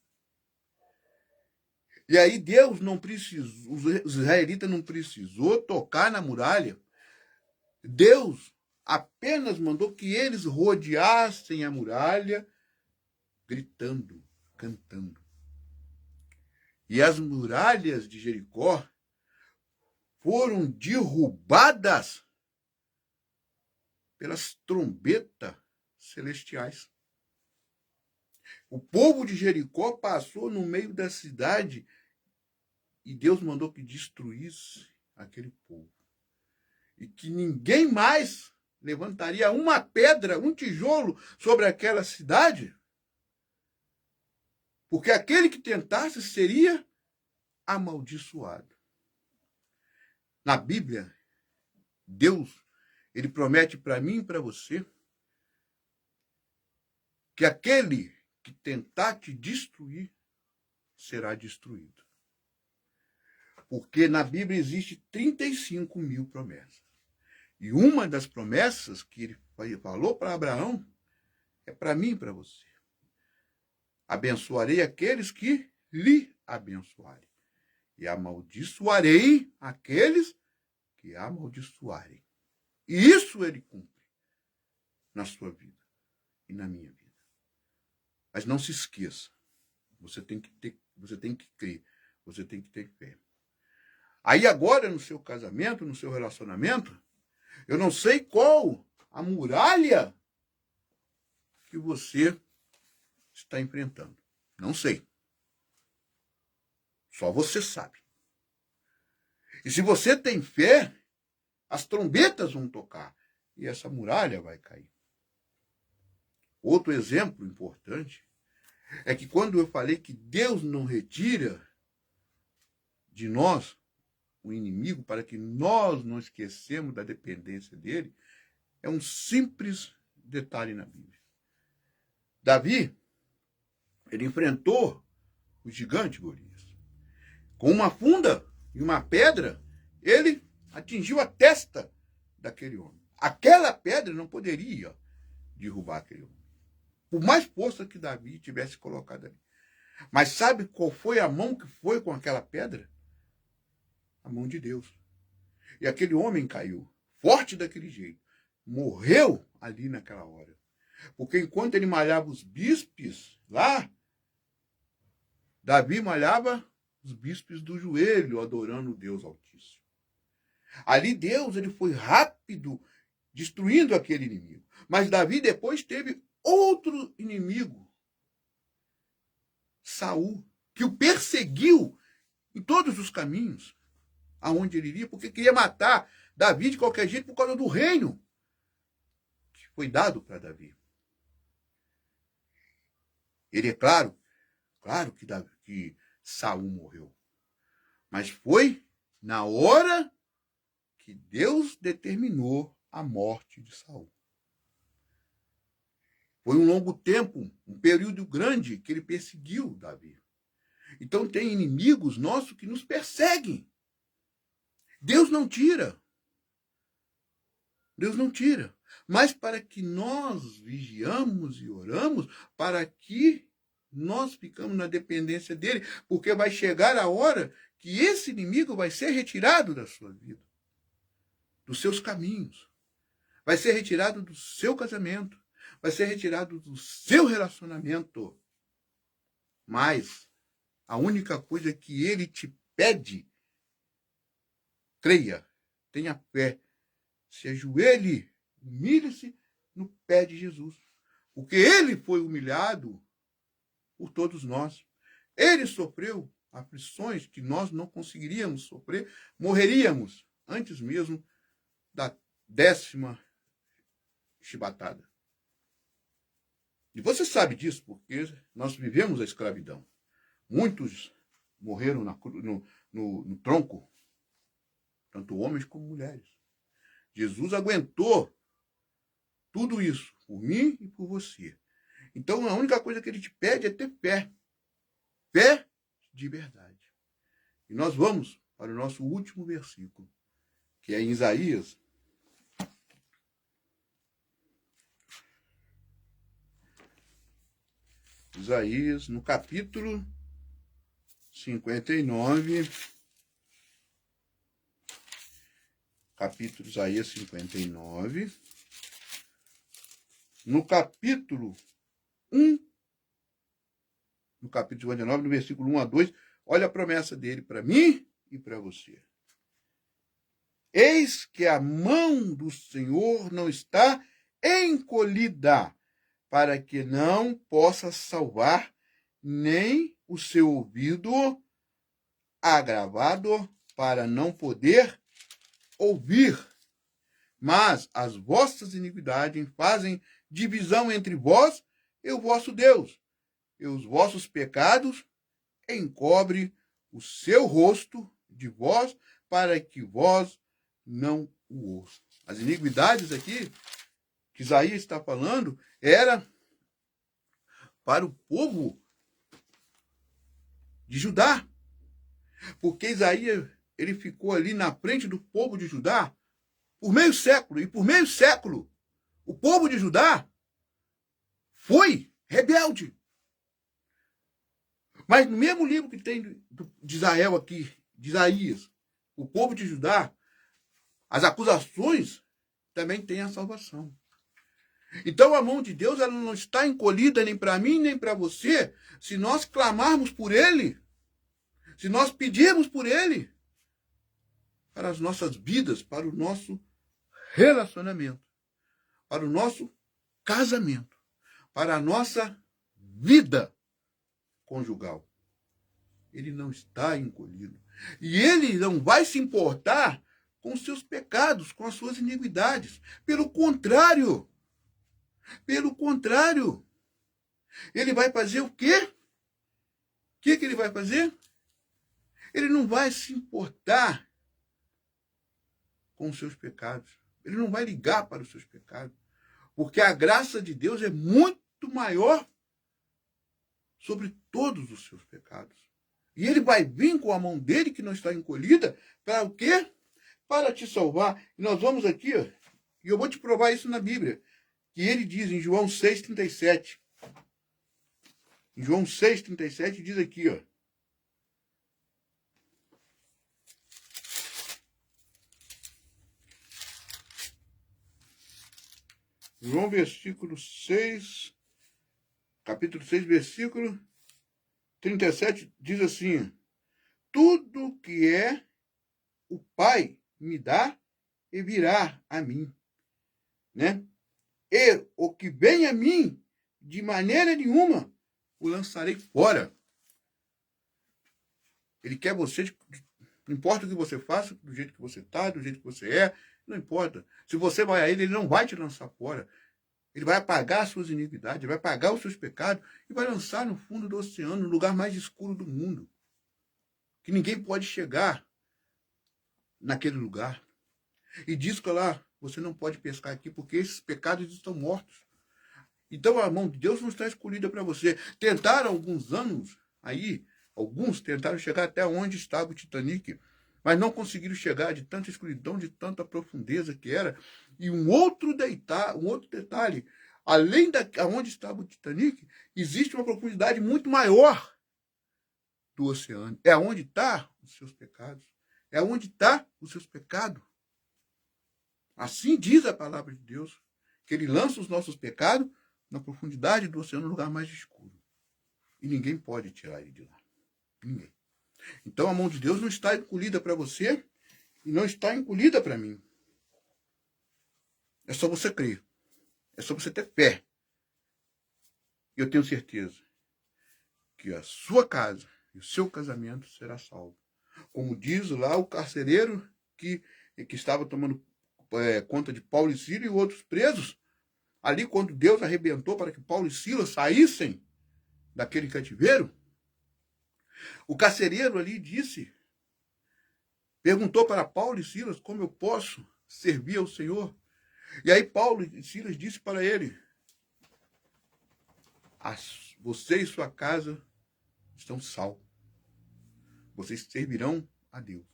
S1: E aí Deus não precisou, os israelitas não precisou tocar na muralha. Deus apenas mandou que eles rodeassem a muralha, gritando, cantando. E as muralhas de Jericó foram derrubadas pelas trombetas celestiais. O povo de Jericó passou no meio da cidade e Deus mandou que destruísse aquele povo. E que ninguém mais levantaria uma pedra, um tijolo sobre aquela cidade, porque aquele que tentasse seria amaldiçoado. Na Bíblia, Deus, ele promete para mim e para você que aquele que tentar te destruir será destruído. Porque na Bíblia existe 35 mil promessas. E uma das promessas que ele falou para Abraão é para mim e para você. Abençoarei aqueles que lhe abençoarem. E amaldiçoarei aqueles que amaldiçoarem. E isso ele cumpre na sua vida e na minha vida. Mas não se esqueça, você tem que crer, você tem que ter fé. Aí agora no seu casamento, no seu relacionamento, eu não sei qual a muralha que você está enfrentando. Não sei. Só você sabe. E se você tem fé, as trombetas vão tocar e essa muralha vai cair. Outro exemplo importante é que quando eu falei que Deus não retira de nós o inimigo para que nós não esquecemos da dependência dele, é um simples detalhe na Bíblia. Davi, ele enfrentou o gigante Golias. Com uma funda e uma pedra, ele atingiu a testa daquele homem. Aquela pedra não poderia derrubar aquele homem. Por mais força que Davi tivesse colocado ali. Mas sabe qual foi a mão que foi com aquela pedra? A mão de Deus. E aquele homem caiu, forte daquele jeito. Morreu ali naquela hora. Porque enquanto ele malhava os bispos lá, Davi malhava os bispos do joelho, adorando o Deus Altíssimo. Ali Deus ele foi rápido, destruindo aquele inimigo. Mas Davi depois teve outro inimigo, Saul, que o perseguiu em todos os caminhos aonde ele iria, porque queria matar Davi de qualquer jeito por causa do reino que foi dado para Davi. Ele é claro que Saul morreu, mas foi na hora que Deus determinou a morte de Saul. Foi um longo tempo, um período grande que ele perseguiu Davi. Então tem inimigos nossos que nos perseguem. Deus não tira. Deus não tira. Mas para que nós vigiamos e oramos, para que nós ficamos na dependência dele, porque vai chegar a hora que esse inimigo vai ser retirado da sua vida, dos seus caminhos, vai ser retirado do seu casamento, vai ser retirado do seu relacionamento. Mas a única coisa que ele te pede, creia, tenha fé, se ajoelhe, humilhe-se no pé de Jesus. Porque ele foi humilhado por todos nós. Ele sofreu aflições que nós não conseguiríamos sofrer, morreríamos antes mesmo da 10ª chibatada. E você sabe disso, porque nós vivemos a escravidão. Muitos morreram no tronco, tanto homens como mulheres. Jesus aguentou tudo isso, por mim e por você. Então, a única coisa que ele te pede é ter fé. Fé de verdade. E nós vamos para o nosso último versículo, que é em Isaías. Isaías, no capítulo 59, capítulo Isaías 59, no capítulo 1, no capítulo 59, no versículo 1 a 2, olha a promessa dele para mim e para você. Eis que a mão do Senhor não está encolhida, para que não possa salvar, nem o seu ouvido agravado, para não poder ouvir. Mas as vossas iniquidades fazem divisão entre vós e o vosso Deus, e os vossos pecados encobre o seu rosto de vós, para que vós não o ouça. As iniquidades aqui, que Isaías está falando, era para o povo de Judá. Porque Isaías, ele ficou ali na frente do povo de Judá por meio século. E por meio século, o povo de Judá foi rebelde. Mas no mesmo livro que tem de Israel aqui, de Isaías, o povo de Judá, as acusações também têm a salvação. Então a mão de Deus, ela não está encolhida nem para mim nem para você, se nós clamarmos por Ele, se nós pedirmos por Ele, para as nossas vidas, para o nosso relacionamento, para o nosso casamento, para a nossa vida conjugal. Ele não está encolhido. E Ele não vai se importar com os seus pecados, com as suas iniquidades. Pelo contrário, Ele vai fazer o quê? O que Ele vai fazer? Ele não vai se importar com os seus pecados. Ele não vai ligar para os seus pecados. Porque a graça de Deus é muito maior sobre todos os seus pecados. E Ele vai vir com a mão dele, que não está encolhida, para o quê? Para te salvar. E nós vamos aqui, ó, e eu vou te provar isso na Bíblia, que ele diz em João 6,37. Em João 6,37 diz aqui, ó. João versículo 6, capítulo 6, versículo 37, diz assim: tudo que é o Pai me dá e virá a mim, né? E o que vem a mim, de maneira nenhuma, o lançarei fora. Ele quer você, não importa o que você faça, do jeito que você está, do jeito que você é, não importa. Se você vai a Ele, Ele não vai te lançar fora. Ele vai apagar as suas iniquidades, vai apagar os seus pecados e vai lançar no fundo do oceano, no lugar mais escuro do mundo. Que ninguém pode chegar naquele lugar. E diz que lá, você não pode pescar aqui porque esses pecados estão mortos. Então a mão de Deus não está escolhida para você. Tentaram alguns anos aí, alguns tentaram chegar até onde estava o Titanic, mas não conseguiram chegar, de tanta escuridão, de tanta profundeza que era. E um outro detalhe, além da onde estava o Titanic, existe uma profundidade muito maior do oceano. É onde está os seus pecados. É onde está os seus pecados. Assim diz a palavra de Deus, que Ele lança os nossos pecados na profundidade do oceano, no lugar mais escuro. E ninguém pode tirar ele de lá. Ninguém. Então a mão de Deus não está encolhida para você e não está encolhida para mim. É só você crer. É só você ter fé. E eu tenho certeza que a sua casa e o seu casamento será salvo. Como diz lá o carcereiro que estava tomando conta de Paulo e Silas e outros presos, ali quando Deus arrebentou para que Paulo e Silas saíssem daquele cativeiro, o carcereiro ali perguntou para Paulo e Silas como eu posso servir ao Senhor. E aí Paulo e Silas disse para ele: você e sua casa estão salvos. Vocês servirão a Deus.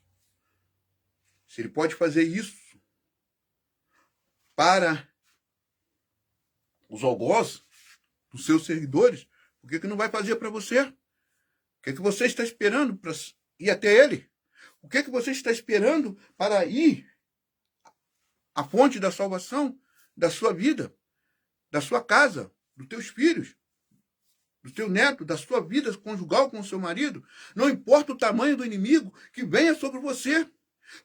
S1: Se ele pode fazer isso para os algozes dos seus servidores, por que não vai fazer para você? O que você está esperando para ir até Ele? O que você está esperando para ir à fonte da salvação da sua vida, da sua casa, dos teus filhos, do teu neto, da sua vida conjugal com o seu marido? Não importa o tamanho do inimigo que venha sobre você,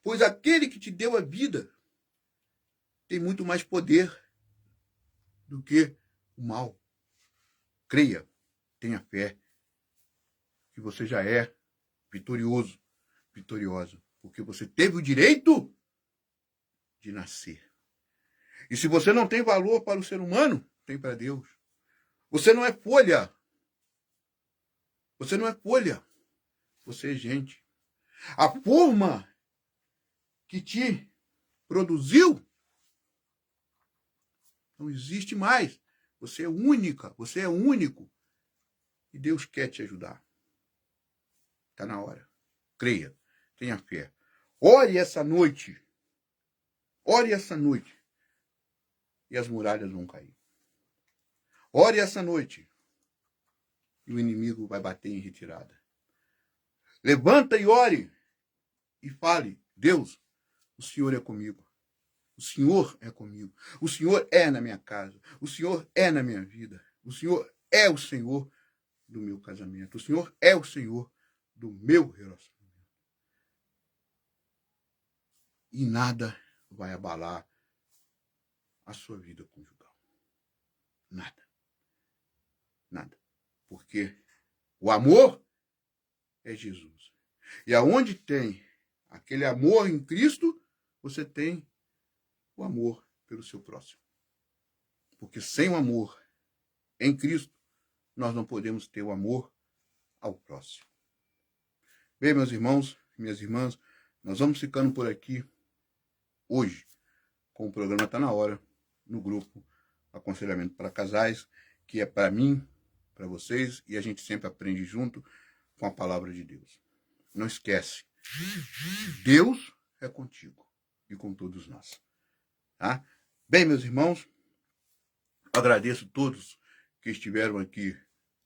S1: pois aquele que te deu a vida tem muito mais poder do que o mal. Creia, tenha fé, que você já é vitorioso, vitoriosa, porque você teve o direito de nascer. E se você não tem valor para o ser humano, tem para Deus. Você não é folha. Você não é folha. Você é gente. A forma que te produziu não existe mais. Você é única, você é único. E Deus quer te ajudar. Está na hora. Creia, tenha fé. Ore essa noite. Ore essa noite. E as muralhas vão cair. Ore essa noite. E o inimigo vai bater em retirada. Levanta e ore. E fale, Deus, o Senhor é comigo. O Senhor é comigo. O Senhor é na minha casa. O Senhor é na minha vida. O Senhor é o Senhor do meu casamento. O Senhor é o Senhor do meu relacionamento. E nada vai abalar a sua vida conjugal. Nada. Nada. Porque o amor é Jesus. E aonde tem aquele amor em Cristo, você tem o amor pelo seu próximo. Porque sem o amor em Cristo, nós não podemos ter o amor ao próximo. Bem, meus irmãos e minhas irmãs, nós vamos ficando por aqui hoje, com o programa Tá Na Hora, no grupo Aconselhamento para Casais, que é para mim, para vocês, e a gente sempre aprende junto com a palavra de Deus. Não esquece, Deus é contigo e com todos nós. Tá? Bem, meus irmãos, agradeço a todos que estiveram aqui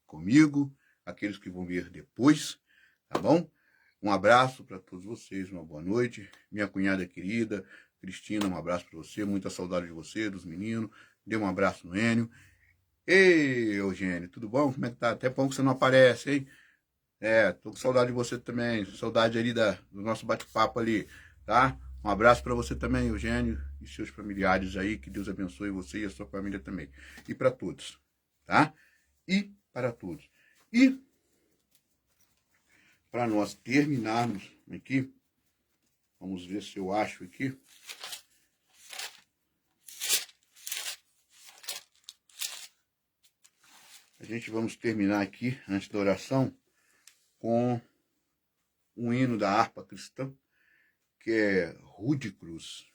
S1: comigo, aqueles que vão ver depois, tá bom? Um abraço para todos vocês, uma boa noite. Minha cunhada querida, Cristina, um abraço para você, muita saudade de você, dos meninos. Dê um abraço no Enio. Ei, Eugênio, tudo bom? Como é que tá? Até bom que você não aparece, hein? Tô com saudade de você também, saudade ali do nosso bate-papo ali, tá? Um abraço para você também, Eugênio, e seus familiares aí, que Deus abençoe você e a sua família também. E para todos, tá? E para todos. E para nós terminarmos aqui, vamos ver se eu acho aqui. A gente vamos terminar aqui, antes da oração, com um hino da harpa cristã, que é Rude Cruz.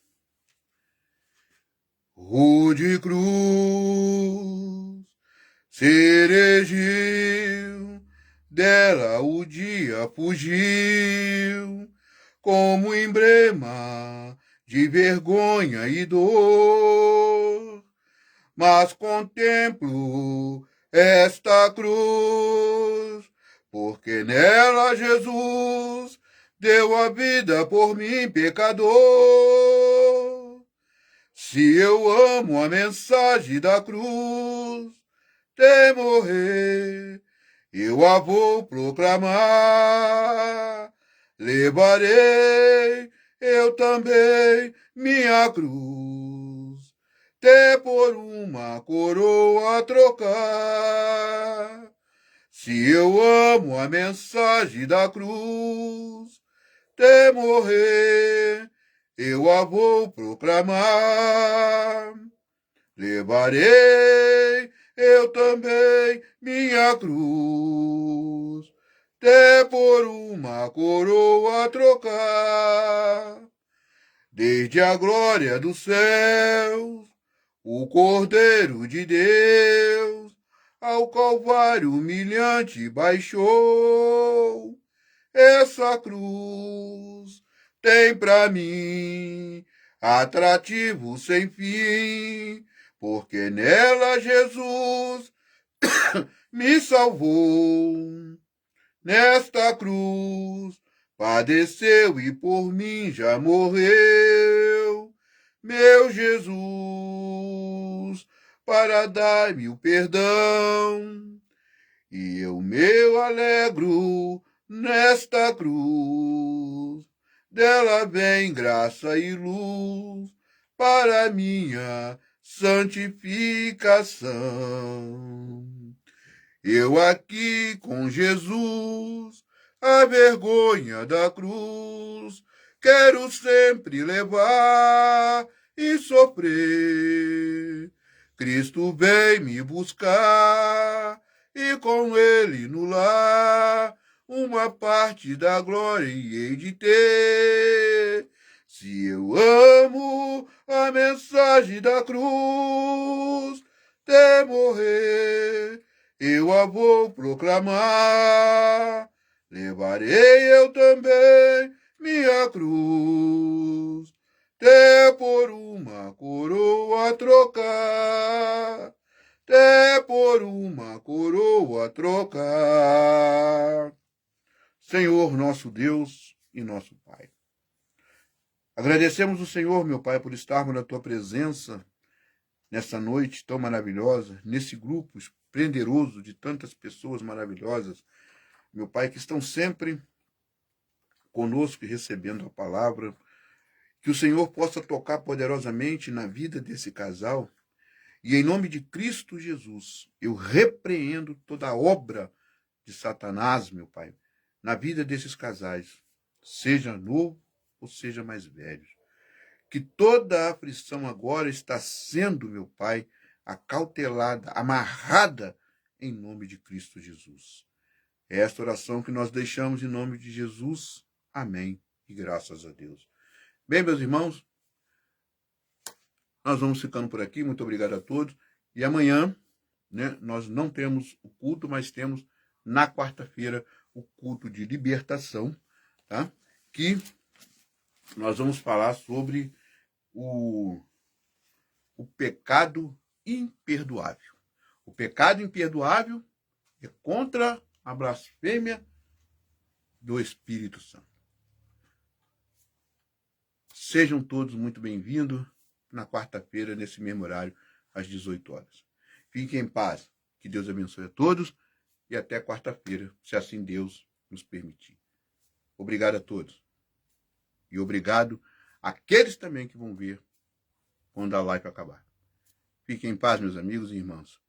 S1: Rude cruz, se erigiu, dela o dia fugiu, como emblema de vergonha e dor. Mas contemplo esta cruz, porque nela Jesus deu a vida por mim, pecador. Se eu amo a mensagem da cruz, de morrer, eu a vou proclamar. Levarei eu também minha cruz, te por uma coroa trocar. Se eu amo a mensagem da cruz, de morrer, eu a vou proclamar. Levarei eu também minha cruz, te por uma coroa trocar. Desde a glória dos céus, o Cordeiro de Deus ao Calvário humilhante baixou. Essa cruz tem pra mim atrativo sem fim, porque nela Jesus me salvou. nesta cruz, padeceu e por mim já morreu, meu Jesus, para dar-me o perdão. E eu me alegro nesta cruz, dela vem graça e luz para minha santificação. Eu aqui com Jesus, a vergonha da cruz, quero sempre levar e sofrer. Cristo vem me buscar e com ele no lar uma parte da glória hei de ter. Se eu amo a mensagem da cruz, até morrer eu a vou proclamar, levarei eu também minha cruz, até por uma coroa trocar, até por uma coroa trocar. Senhor, nosso Deus e nosso Pai, agradecemos o Senhor, meu Pai, por estarmos na Tua presença nessa noite tão maravilhosa, nesse grupo esplendoroso de tantas pessoas maravilhosas, meu Pai, que estão sempre conosco e recebendo a palavra, que o Senhor possa tocar poderosamente na vida desse casal, e em nome de Cristo Jesus, eu repreendo toda a obra de Satanás, meu Pai, na vida desses casais, seja novo ou seja mais velho. Que toda a aflição agora está sendo, meu Pai, acautelada, amarrada em nome de Cristo Jesus. É esta oração que nós deixamos em nome de Jesus. Amém. E graças a Deus. Bem, meus irmãos, nós vamos ficando por aqui. Muito obrigado a todos. E amanhã, né, nós não temos o culto, mas temos na quarta-feira o culto de libertação, tá? Que nós vamos falar sobre o pecado imperdoável. O pecado imperdoável é contra a blasfêmia do Espírito Santo. Sejam todos muito bem-vindos na quarta-feira, nesse mesmo horário, às 18 horas. Fiquem em paz. Que Deus abençoe a todos e até quarta-feira, se assim Deus nos permitir. Obrigado a todos. E obrigado àqueles também que vão ver quando a live acabar. Fiquem em paz, meus amigos e irmãos.